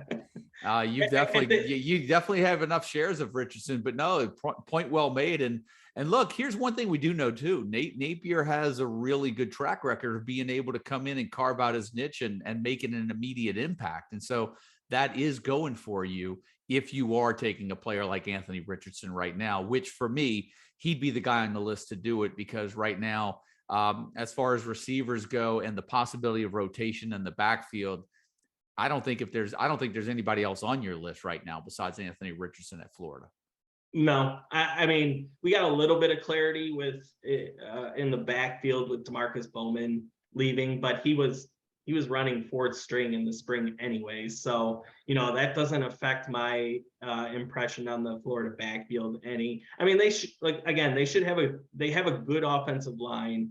Speaker 1: you definitely have enough shares of Richardson. But no, point well made. And look, here's one thing we do know too. Napier has a really good track record of being able to come in and carve out his niche and making an immediate impact. And so that is going for you if you are taking a player like Anthony Richardson right now, which for me, he'd be the guy on the list to do it, because right now, as far as receivers go and the possibility of rotation in the backfield, I don't think there's anybody else on your list right now besides Anthony Richardson at Florida.
Speaker 2: No, I mean, we got a little bit of clarity with in the backfield with Demarcus Bowman leaving, but he was he was running fourth string in the spring anyway. So, you know, that doesn't affect my impression on the Florida backfield any. I mean, they should, like, again, they have a good offensive line.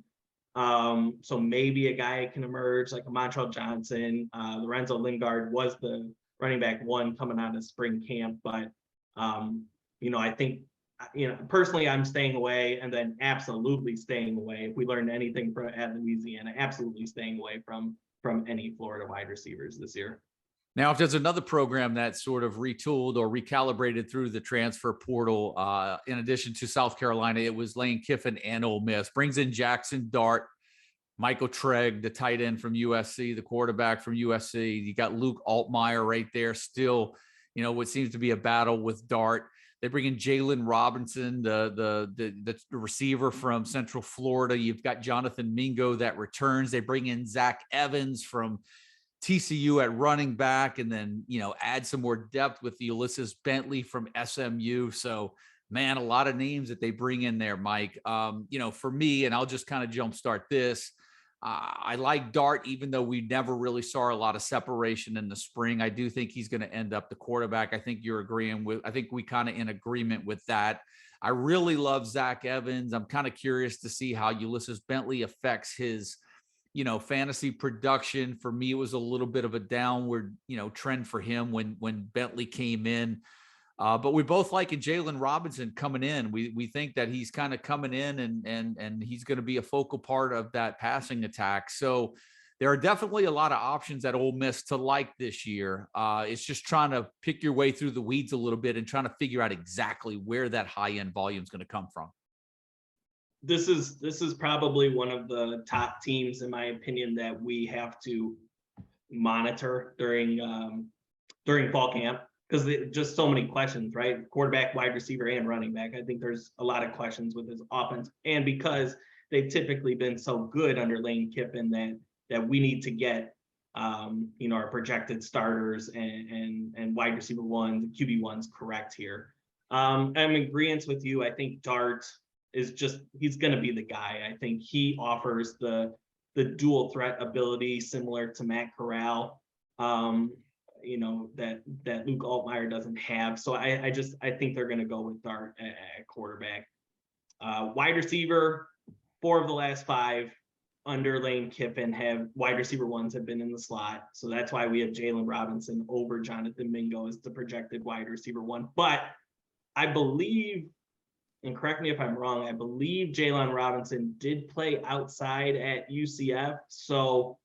Speaker 2: So maybe a guy can emerge like a Montrell Johnson. Lorenzo Lingard was the running back one coming out of spring camp, but you know, I think, you know, personally, I'm staying away, and then absolutely staying away. If we learned anything from at Louisiana, absolutely staying away from any Florida wide receivers this year.
Speaker 1: Now, if there's another program that's sort of retooled or recalibrated through the transfer portal, in addition to South Carolina, it was Lane Kiffin and Ole Miss. Brings in Jackson Dart, Michael Trigg, the tight end from USC, the quarterback from USC. You got Luke Altmaier right there, still, you know, what seems to be a battle with Dart. They bring in Jalen Robinson, the receiver from Central Florida. You've got Jonathan Mingo that returns. They bring in Zach Evans from TCU at running back, and then, you know, add some more depth with the Ulysses Bentley from SMU. So, man, a lot of names that they bring in there, Mike. You know, for me, and I'll just kind of jumpstart this. I like Dart, even though we never really saw a lot of separation in the spring. I do think he's going to end up the quarterback. I think you're agreeing with, I think we kind of in agreement with that. I really love Zach Evans. I'm kind of curious to see how Ulysses Bentley affects his, you know, fantasy production. For me, it was a little bit of a downward, you know, trend for him when Bentley came in. But we both like Jalen Robinson coming in. We think that he's kind of coming in and he's going to be a focal part of that passing attack. So there are definitely a lot of options at Ole Miss to like this year. It's just trying to pick your way through the weeds a little bit and trying to figure out exactly where that high end volume is going to come from.
Speaker 2: This is probably one of the top teams, in my opinion, that we have to monitor during fall camp. Because just so many questions, right? Quarterback, wide receiver, and running back. I think there's a lot of questions with his offense. And because they've typically been so good under Lane Kiffin that we need to get you know, our projected starters and wide receiver ones, QB ones correct here. I'm in agreement with you. I think Dart is he's going to be the guy. I think he offers the dual threat ability similar to Matt Corral. You know, that Luke Altmaier doesn't have. So I think they're going to go with Dart at quarterback. Wide receiver, 4 of the last 5 under Lane Kiffin have wide receiver ones have been in the slot. So that's why we have Jalen Robinson over Jonathan Mingo as the projected wide receiver 1. But I believe, and correct me if I'm wrong, I believe Jalen Robinson did play outside at UCF. So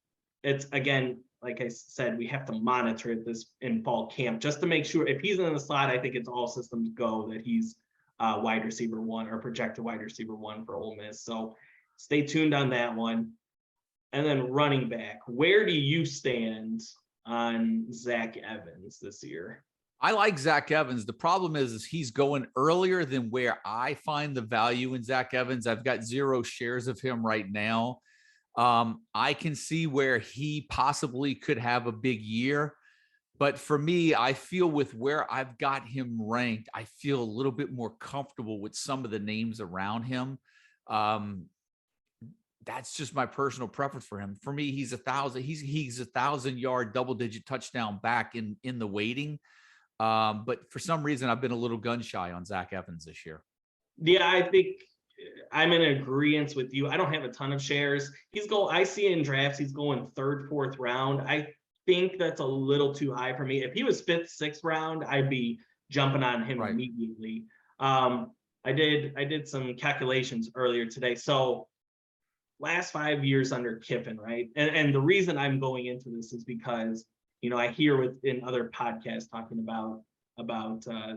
Speaker 2: it's, again, like I said, we have to monitor this in fall camp just to make sure if he's in the slot. I think it's all systems go that he's wide receiver 1 or projected wide receiver 1 for Ole Miss. So stay tuned on that one. And then running back, where do you stand on Zach Evans this year?
Speaker 1: I like Zach Evans. The problem is he's going earlier than where I find the value in Zach Evans. I've got 0 shares of him right now. I can see where he possibly could have a big year, but for me, I feel with where I've got him ranked, I feel a little bit more comfortable with some of the names around him. That's just my personal preference for him. For me, he's a 1,000-yard double-digit touchdown back in the waiting. But for some reason, I've been a little gun shy on Zach Evans this year.
Speaker 2: Yeah, I think I'm in agreement with you. I don't have a ton of shares. I see in drafts, he's going 3rd, 4th round. I think that's a little too high for me. If he was 5th, 6th round, I'd be jumping on him immediately. I did some calculations earlier today. So last 5 years under Kiffin, right? And the reason I'm going into this is because, you know, I hear in other podcasts talking about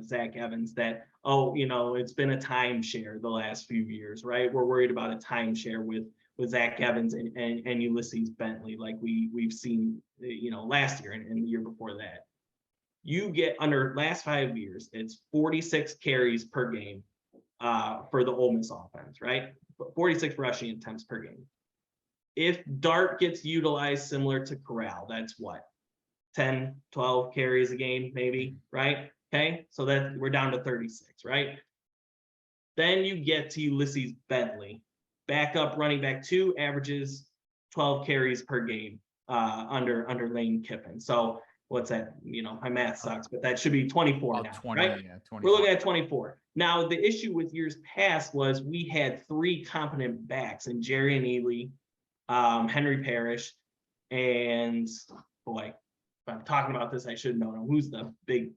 Speaker 2: Zach Evans that, oh, you know, it's been a timeshare the last few years, right? We're worried about a timeshare with Zach Evans and Ulysses Bentley, like we've seen, you know, last year and the year before that. You get under last 5 years, it's 46 carries per game for the Ole Miss offense, right? 46 rushing attempts per game. If Dart gets utilized similar to Corral, that's what? 10, 12 carries a game, maybe, right? Okay, so that we're down to 36, right? Then you get to Ulysses Bentley, backup running back 2, averages 12 carries per game. under Lane Kiffin. So what's that? My math sucks, but that should be 24 now,
Speaker 1: 20,
Speaker 2: right?
Speaker 1: yeah, 24.
Speaker 2: We're looking at 24. Now, the issue with years past was we had 3 competent backs in Jerry and Ely, Henry Parrish, and boy, if I'm talking about this, I should know who's the big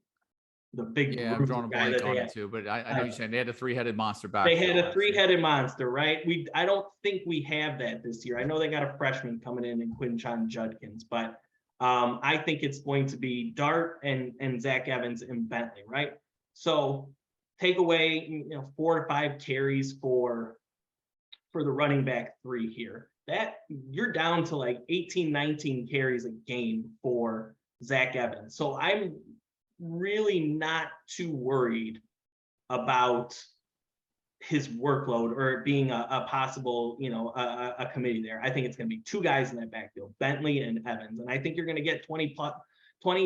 Speaker 1: Yeah, I'm drawing a
Speaker 2: guy
Speaker 1: blank
Speaker 2: that
Speaker 1: on
Speaker 2: they
Speaker 1: it
Speaker 2: had.
Speaker 1: too, but I know you're saying they had a 3-headed monster back.
Speaker 2: They had a 3-headed monster, right? I don't think we have that this year. I know they got a freshman coming in Quinchon Judkins, but I think it's going to be Dart and Zach Evans and Bentley, right? So take away 4 to 5 carries for the running back 3 here. That you're down to like 18, 19 carries a game for Zach Evans. So I'm really not too worried about his workload or it being a possible, a committee there. I think it's going to be 2 guys in that backfield, Bentley and Evans. And I think you're going to get 20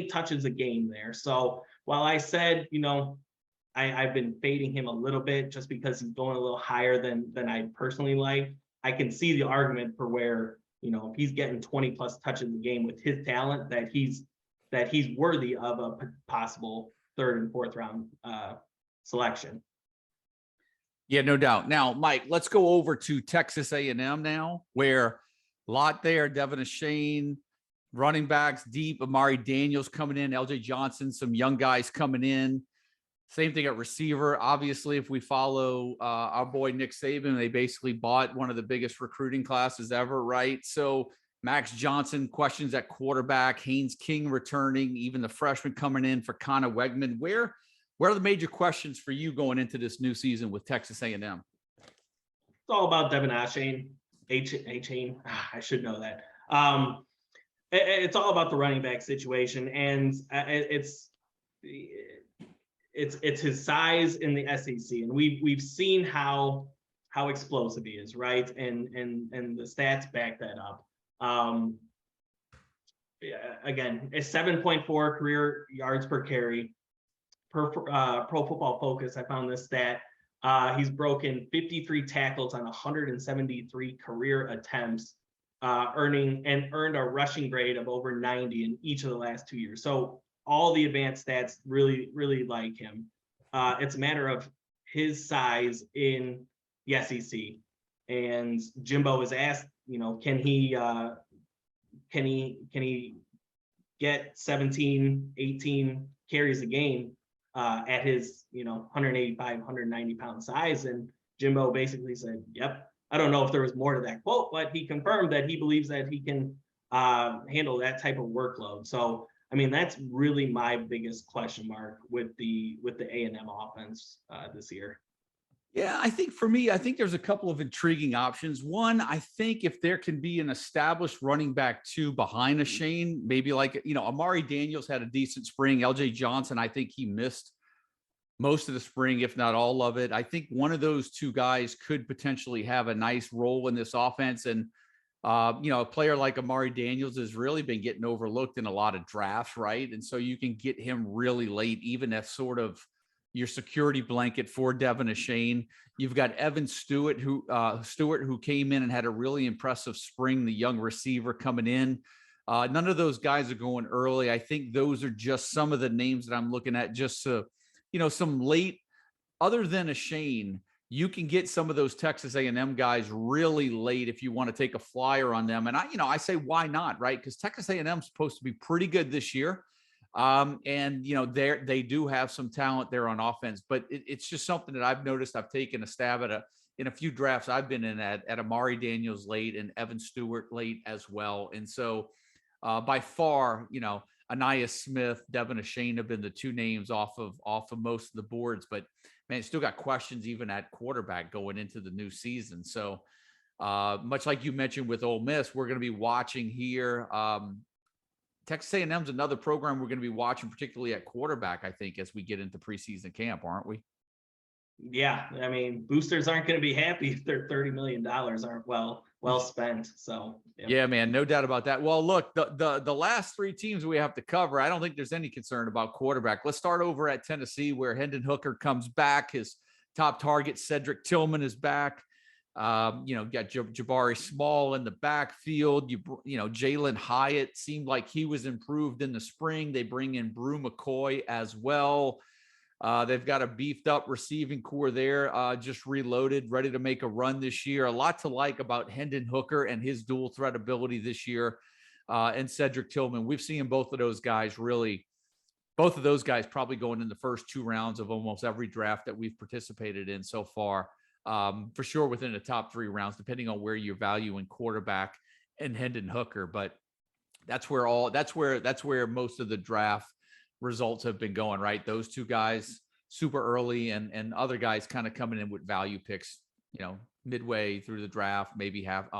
Speaker 2: touches a game there. So while I said, I've been fading him a little bit just because he's going a little higher than I personally like, I can see the argument for where, if he's getting 20 plus touches a game with his talent, that he's worthy of a possible 3rd and 4th round selection.
Speaker 1: Yeah, no doubt. Now, Mike, let's go over to Texas A&M now, where a lot there, Devin Ashane, running backs deep, Amari Daniels coming in, LJ Johnson, some young guys coming in. Same thing at receiver. Obviously, if we follow our boy Nick Saban, they basically bought one of the biggest recruiting classes ever, right? So Max Johnson, questions at quarterback, Haynes King returning, even the freshman coming in for Connor Wegman. Where are the major questions for you going into this new season with Texas A&M?
Speaker 2: It's all about Devin Ashane. Ashane. I should know that. It's all about the running back situation, and it's his size in the SEC, and we've seen how explosive he is, right? And the stats back that up. Again, a 7.4 career yards per carry. Per Pro Football Focus, I found this stat. He's broken 53 tackles on 173 career attempts, earned a rushing grade of over 90 in each of the last 2 years. So all the advanced stats really, really like him. It's a matter of his size in the SEC. And Jimbo was asked, can he get 17, 18 carries a game at his 185, 190 pound size? And Jimbo basically said, yep. I don't know if there was more to that quote, but he confirmed that he believes that he can handle that type of workload. So that's really my biggest question mark with the A&M offense this year.
Speaker 1: Yeah, I think for me, there's a couple of intriguing options. One, I think if there can be an established running back 2 behind Ashane, maybe like, Amari Daniels had a decent spring. LJ Johnson, I think he missed most of the spring, if not all of it. I think one of those 2 guys could potentially have a nice role in this offense. And, a player like Amari Daniels has really been getting overlooked in a lot of drafts, right? And so you can get him really late, even as sort of your security blanket for Devin Ashane. You've got Evan Stewart, who came in and had a really impressive spring, the young receiver coming in. None of those guys are going early. I think those are just some of the names that I'm looking at, just to, some late, other than Ashane, you can get some of those Texas A&M guys really late if you want to take a flyer on them. And I say, why not, right? Because Texas A&M is supposed to be pretty good this year. And they do have some talent there on offense, but it's just something that I've noticed. I've taken a stab at in a few drafts I've been in at Amari Daniels late and Evan Stewart late as well. And so by far, Anaya Smith, Devin Ashane have been the 2 names off of most of the boards, but man, still got questions even at quarterback going into the new season. So much like you mentioned with Ole Miss, we're going to be watching here. Texas A&M's another program we're going to be watching, particularly at quarterback, I think, as we get into preseason camp, aren't we?
Speaker 2: Yeah, boosters aren't going to be happy if their $30 million aren't well spent. So
Speaker 1: yeah, man, no doubt about that. Well, look, the last 3 teams we have to cover, I don't think there's any concern about quarterback. Let's start over at Tennessee, where Hendon Hooker comes back. His top target, Cedric Tillman, is back. Got Jabari Small in the backfield. Jalen Hyatt seemed like he was improved in the spring. They bring in Brew McCoy as well. They've got a beefed up receiving core there, just reloaded, ready to make a run this year. A lot to like about Hendon Hooker and his dual threat ability this year, and Cedric Tillman. We've seen both of those guys probably going in the first 2 rounds of almost every draft that we've participated in so far. For sure within the top 3 rounds, depending on where you're valuing quarterback and Hendon Hooker. But that's where most of the draft results have been going, right? Those 2 guys super early, and other guys kind of coming in with value picks, midway through the draft, maybe have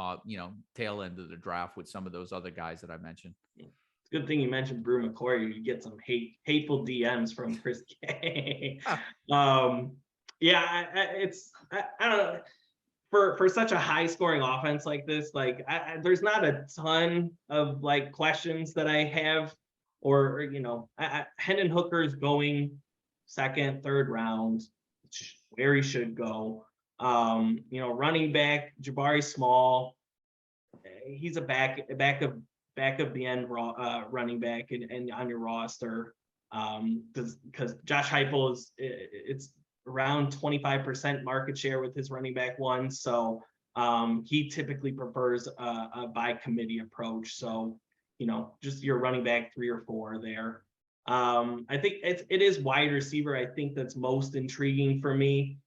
Speaker 1: tail end of the draft with some of those other guys that I mentioned.
Speaker 2: It's a good thing you mentioned Brew McCoy. You get some hateful DMs from Chris K. I don't know, for such a high scoring offense like this, there's not a ton of questions that I have, or Hendon Hooker's going 2nd, 3rd round, where he should go. Running back Jabari Small, he's a back of the end running back and on your roster, because Josh Heupel it's around 25% market share with his running back 1. So he typically prefers a by committee approach. So, just your running back 3 or 4 there. I think it is wide receiver, I think, that's most intriguing for me.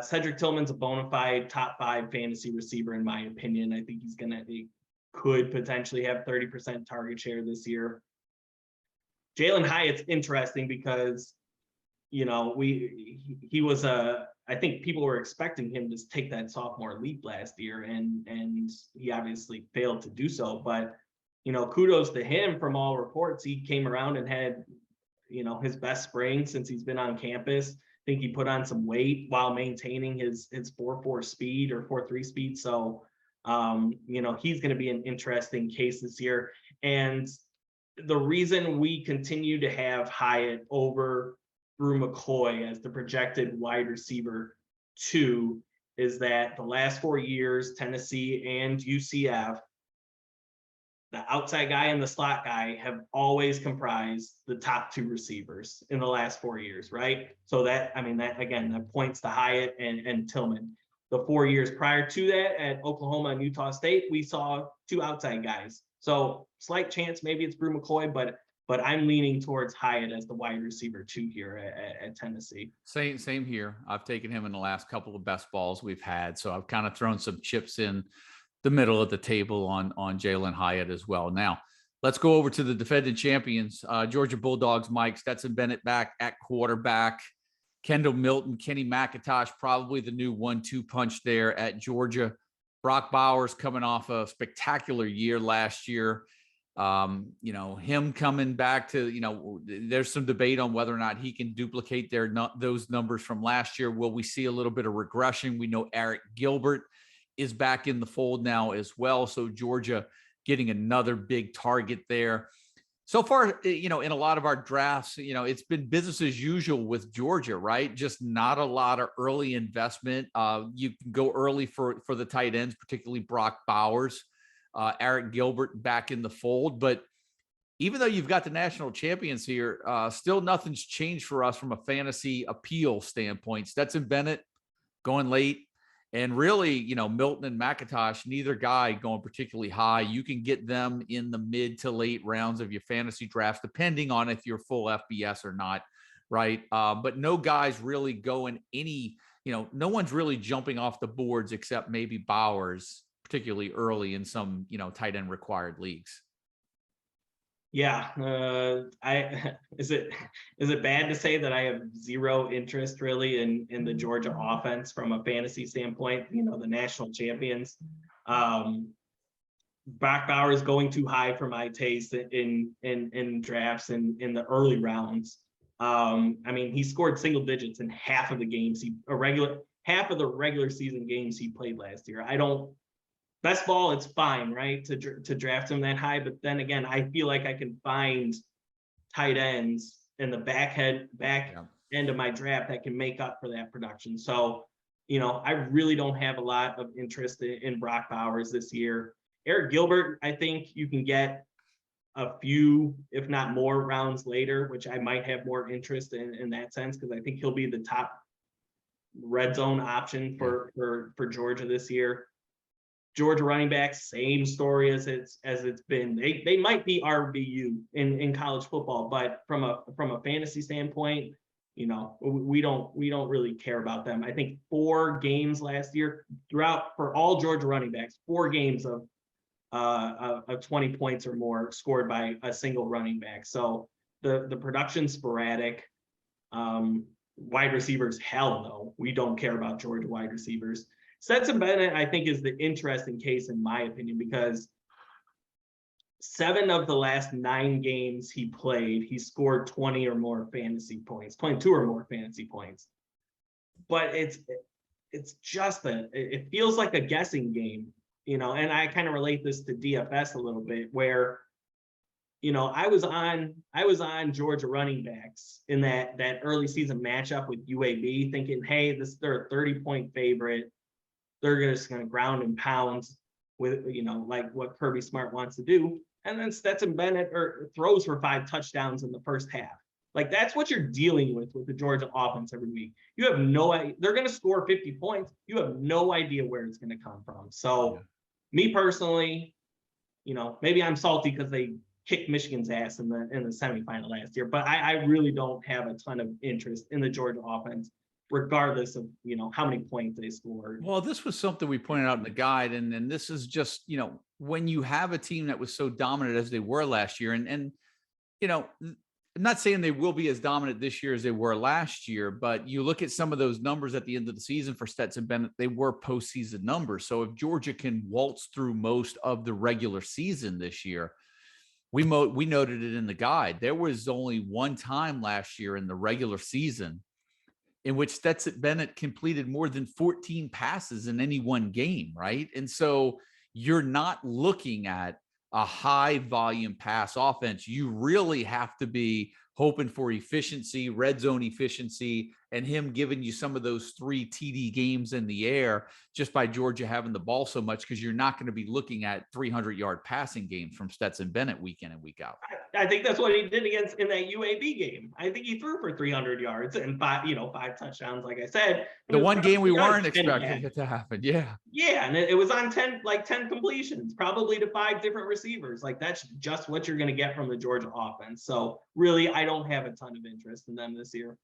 Speaker 2: Cedric Tillman's a bona fide top 5 fantasy receiver, in my opinion. I think he could potentially have 30% target share this year. Jalen Hyatt's interesting because he was I think people were expecting him to take that sophomore leap last year, and he obviously failed to do so. But kudos to him. From all reports, he came around and had his best spring since he's been on campus. I think he put on some weight while maintaining his 4.4 speed or 4.3 speed. So he's going to be an interesting case this year. And the reason we continue to have Hyatt over Brew McCoy as the projected wide receiver 2 is that the last 4 years, Tennessee and UCF, the outside guy and the slot guy have always comprised the top 2 receivers in the last 4 years, right? So that points to Hyatt and Tillman. The 4 years prior to that at Oklahoma and Utah State, we saw 2 outside guys. So slight chance maybe it's Brew McCoy, but I'm leaning towards Hyatt as the wide receiver 2 here at Tennessee.
Speaker 1: Same here. I've taken him in the last couple of best balls we've had. So I've kind of thrown some chips in the middle of the table on Jalen Hyatt as well. Now, let's go over to the defending champions, Georgia Bulldogs, Mike Stetson Bennett back at quarterback. Kendall Milton, Kenny McIntosh, probably the new 1-2 punch there at Georgia. Brock Bowers coming off a spectacular year last year. Him coming back to, there's some debate on whether or not he can duplicate those numbers from last year. Will we see a little bit of regression? We know Eric Gilbert is back in the fold now as well. So Georgia getting another big target there. So far, in a lot of our drafts, it's been business as usual with Georgia, right? Just not a lot of early investment. You can go early for the tight ends, particularly Brock Bowers, Eric Gilbert back in the fold. But even though you've got the national champions here, still nothing's changed for us from a fantasy appeal standpoint. Stetson Bennett going late. And really, Milton and McIntosh, neither guy going particularly high. You can get them in the mid to late rounds of your fantasy drafts, depending on if you're full FBS or not, right? But no guys really going no one's really jumping off the boards except maybe Bowers, particularly early in some, tight end required leagues.
Speaker 2: Yeah. Is it bad to say that I have zero interest really in the Georgia offense from a fantasy standpoint? The national champions. Brock Bowers going too high for my taste in drafts in the early rounds. He scored single digits in half of the games half of the regular season games he played last year. Best ball, it's fine, right, to draft him that high. But then again, I feel like I can find tight ends in the back end of my draft that can make up for that production. So, I really don't have a lot of interest in Brock Bowers this year. Eric Gilbert, I think you can get a few, if not more, rounds later, which I might have more interest in that sense, because I think he'll be the top red zone option for Georgia this year. Georgia running backs, same story as it's been. They might be RBU in college football, but from a fantasy standpoint, we don't really care about them. I think 4 games last year for all Georgia running backs, 4 games of 20 points or more scored by a single running back. So the production's sporadic. Wide receivers, hell no, we don't care about Georgia wide receivers. Stetson Bennett, I think, is the interesting case in my opinion, because 7 of the last 9 games he played, he scored 20 or more fantasy points, 22 or more fantasy points. But it's just it feels like a guessing game, and I kind of relate this to DFS a little bit, where I was on Georgia running backs in that early season matchup with UAB, thinking, hey, they're a 30-point favorite. They're just going to ground and pound with, like what Kirby Smart wants to do. And then Stetson Bennett throws for 5 touchdowns in the first half. Like, that's what you're dealing with the Georgia offense every week. You have no idea. They're going to score 50 points. You have no idea where it's going to come from. So me personally, maybe I'm salty because they kicked Michigan's ass in the semifinal last year, but I really don't have a ton of interest in the Georgia offense, regardless of how many points they scored.
Speaker 1: Well, this was something we pointed out in the guide, and this is just when you have a team that was so dominant as they were last year, and I'm not saying they will be as dominant this year as they were last year, but you look at some of those numbers at the end of the season for Stetson Bennett, they were postseason numbers. So if Georgia can waltz through most of the regular season this year, we noted it in the guide. There was only one time last year in the regular season in which Stetson Bennett completed more than 14 passes in any one game, right? And so you're not looking at a high volume pass offense. You really have to be hoping for efficiency, red zone efficiency, and him giving you some of those 3 TD games in the air just by Georgia having the ball so much, because you're not going to be looking at 300-yard passing games from Stetson Bennett week in and week out.
Speaker 2: I think that's what he did in that UAB game. I think he threw for 300 yards and 5 touchdowns, like I said.
Speaker 1: The one game we weren't expecting it to happen. Yeah.
Speaker 2: Yeah, and it was on 10 completions, probably to 5 different receivers. Like, that's just what you're going to get from the Georgia offense. So really, I don't have a ton of interest in them this year.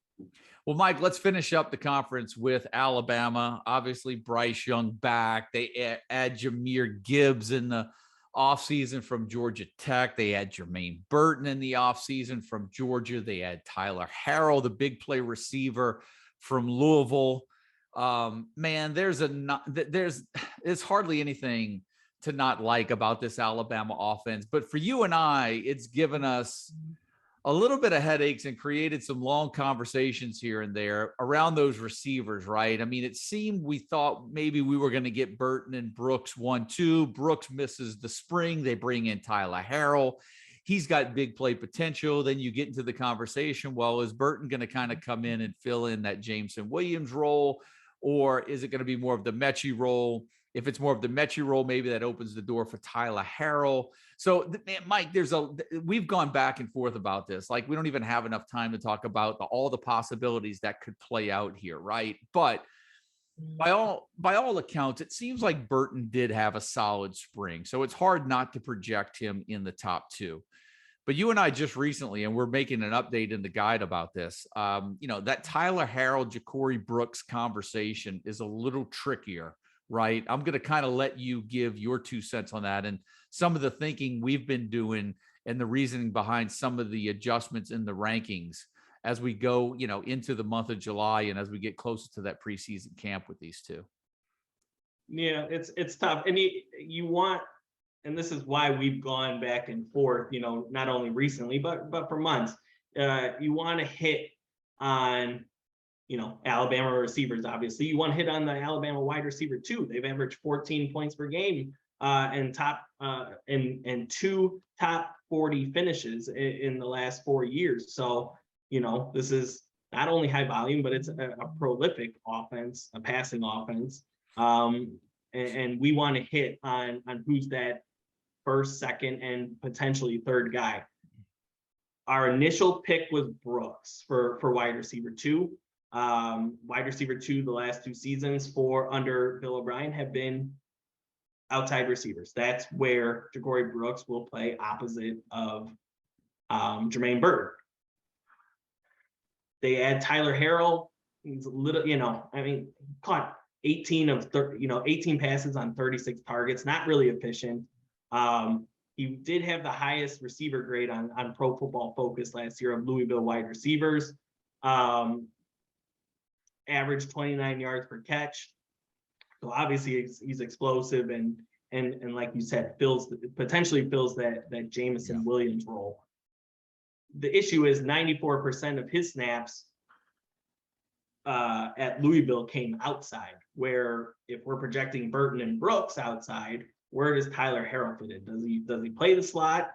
Speaker 1: Well, Mike, let's finish up the conference with Alabama. Obviously, Bryce Young back. They add Jahmyr Gibbs in the offseason from Georgia Tech. They had Jermaine Burton in the offseason from Georgia. They had Tyler Harrell, the big play receiver from Louisville. Man, there's hardly anything to not like about this Alabama offense. But for you and I, it's given us a little bit of headaches and created some long conversations here and there around those receivers, right? I mean, it seemed we thought maybe we were going to get Burton and Brooks 1-2. Brooks misses the spring. They bring in Tyler Harrell. He's got big play potential. Then you get into the conversation, well, is Burton going to kind of come in and fill in that Jameson Williams role? Or is it going to be more of the Mechie role? If it's more of the Mechie role, maybe that opens the door for Tyler Harrell. So, man, Mike, we've gone back and forth about this. Like, we don't even have enough time to talk about all the possibilities that could play out here, right? But by all accounts, it seems like Burton did have a solid spring. So it's hard not to project him in the top 2. But you and I just recently, and we're making an update in the guide about this, that Tyler Harrell, Ja'Cory Brooks conversation is a little trickier, right? I'm going to kind of let you give your 2 cents on that and some of the thinking we've been doing and the reasoning behind some of the adjustments in the rankings as we go, into the month of July and as we get closer to that preseason camp with these 2.
Speaker 2: Yeah, it's tough. And you want, and this is why we've gone back and forth, not only recently, but for months. You want to hit on, Alabama receivers, obviously. You want to hit on the Alabama wide receiver too. They've averaged 14 points per game and 2 top 40 finishes in the last 4 years. So, this is not only high volume, but it's a prolific offense, a passing offense. And we want to hit on who's that first, second, and potentially third guy. Our initial pick was Brooks for wide receiver 2. Wide receiver 2, the last 2 seasons under Bill O'Brien have been outside receivers. That's where Ja'Cory Brooks will play opposite of Jermaine Burton. They add Tyler Harrell. He's a little, caught 18 of 30, 18 passes on 36 targets, not really efficient. He did have the highest receiver grade on Pro Football Focus last year of Louisville wide receivers. Averaged 29 yards per catch. So obviously he's explosive and like you said, potentially fills that Jameson Williams role. The issue is 94% of his snaps at Louisville came outside, where if we're projecting Burton and Brooks outside, where does Tyler Harrell fit in? Does he play the slot?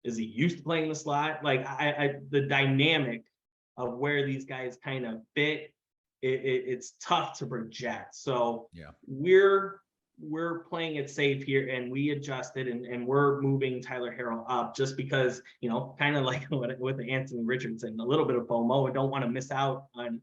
Speaker 2: Is he used to playing the slot? Like the dynamic of where these guys kind of fit, it's tough to project. So we're playing it safe here, and we adjusted and we're moving Tyler Harrell up just because, kind of like with Anthony Richardson, a little bit of FOMO. I don't want to miss out on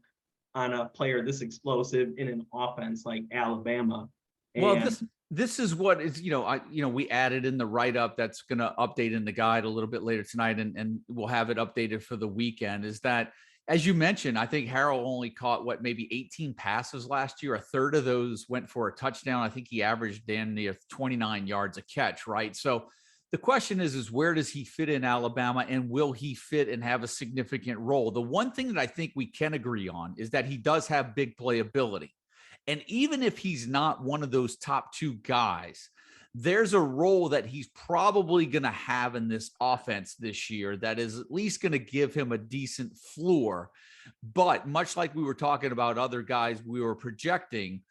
Speaker 2: a player this explosive in an offense like Alabama.
Speaker 1: Well, this is what is, we added in the write-up that's going to update in the guide a little bit later tonight, and we'll have it updated for the weekend, is that, as you mentioned, I think Harrell only caught maybe 18 passes last year. A third of those went for a touchdown. I think he averaged damn near 29 yards a catch, right? So the question is where does he fit in Alabama, and will he fit and have a significant role? The one thing that I think we can agree on is that he does have big playability. And even if he's not one of those top 2 guys, there's a role that he's probably going to have in this offense this year that is at least going to give him a decent floor. But much like we were talking about other guys we were projecting,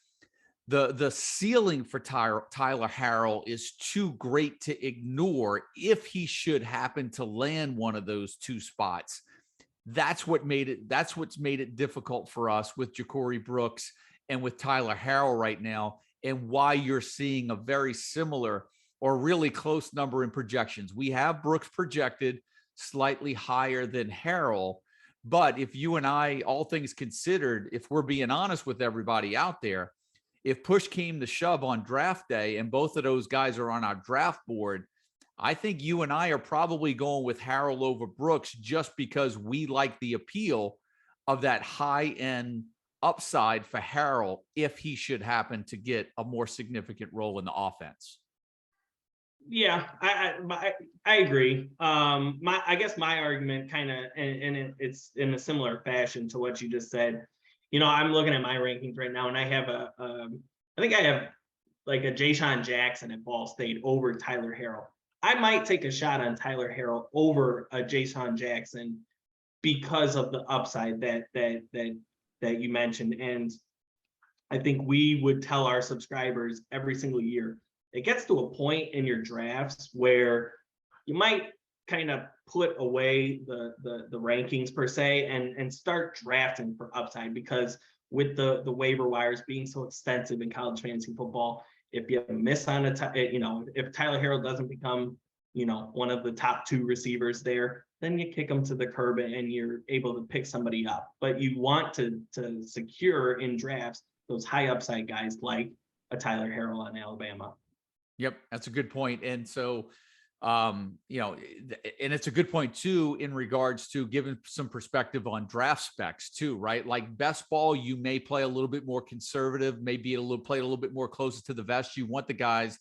Speaker 1: the ceiling for Tyler Harrell is too great to ignore if he should happen to land one of those 2 spots. That's what's made it difficult for us with Ja'Cory Brooks and with Tyler Harrell right now, and why you're seeing a very similar or really close number in projections. We have Brooks projected slightly higher than Harrell, but if you and I, all things considered, if we're being honest with everybody out there, if push came to shove on draft day and both of those guys are on our draft board, I think you and I are probably going with Harrell over Brooks just because we like the appeal of that high-end upside for Harrell if he should happen to get a more significant role in the offense.
Speaker 2: Yeah, I agree. I guess my argument kind of, and it's in a similar fashion to what you just said. I'm looking at my rankings right now, and I have I think I have like a Ja'Shawn Jackson at Ball State over Tyler Harrell. I might take a shot on Tyler Harrell over a Ja'Shawn Jackson because of the upside that you mentioned. And I think we would tell our subscribers every single year, it gets to a point in your drafts where you might kind of put away the rankings per se and start drafting for upside, because with the waiver wires being so extensive in college fantasy football, if you miss on if Tyler Harrell doesn't become, one of the top 2 receivers there, then you kick them to the curb and you're able to pick somebody up. But you want to secure in drafts those high upside guys like a Tyler Harrell on Alabama.
Speaker 1: Yep, that's a good point. And so, and it's a good point too, in regards to giving some perspective on draft specs too, right? Like best ball, you may play a little bit more conservative, maybe play a little bit more closer to the vest. You want the guys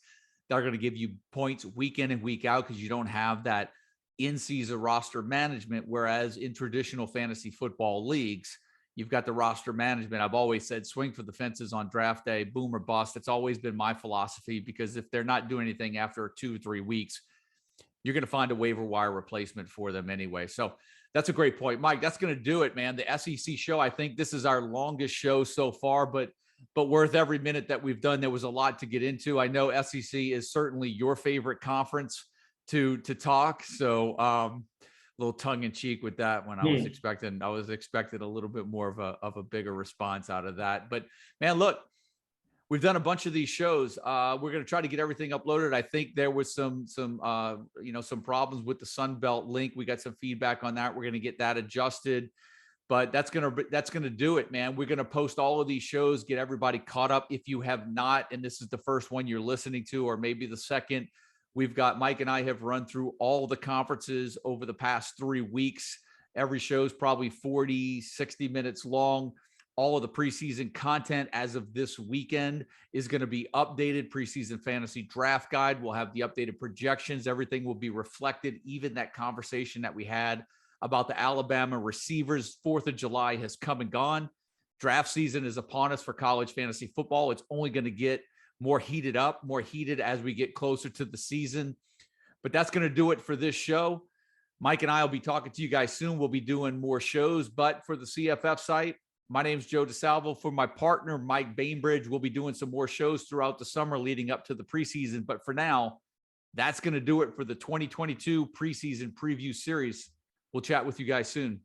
Speaker 1: that are going to give you points week in and week out, because you don't have that in-season roster management. Whereas in traditional fantasy football leagues, you've got the roster management. I've always said swing for the fences on draft day, boom or bust. It's always been my philosophy, because if they're not doing anything after 2 or 3 weeks, you're going to find a waiver wire replacement for them anyway. So that's a great point, Mike. That's going to do it, man. The SEC show, I think this is our longest show so far, but worth every minute that we've done. There was a lot to get into. I know SEC is certainly your favorite conference to talk. So little tongue in cheek with that one. I was expecting a little bit more of a bigger response out of that. But man, look, we've done a bunch of these shows. We're going to try to get everything uploaded. I think there was some problems with the Sunbelt link. We got some feedback on that. We're going to get that adjusted. But that's gonna do it, man. We're gonna post all of these shows, get everybody caught up. If you have not, and this is the first one you're listening to, or maybe the second, we've got Mike and I have run through all the conferences over the past 3 weeks. Every show is probably 40, 60 minutes long. All of the preseason content as of this weekend is going to be updated. Preseason fantasy draft guide will have the updated projections. Everything will be reflected. Even that conversation that we had about the Alabama receivers. 4th of July has come and gone. Draft season is upon us for college fantasy football. It's only going to get more heated as we get closer to the season. But that's going to do it for this show. Mike and I will be talking to you guys soon. We'll be doing more shows. But for the CFF site, my name's Joe DeSalvo. For my partner, Mike Bainbridge, we'll be doing some more shows throughout the summer leading up to the preseason. But for now, that's going to do it for the 2022 preseason preview series. We'll chat with you guys soon.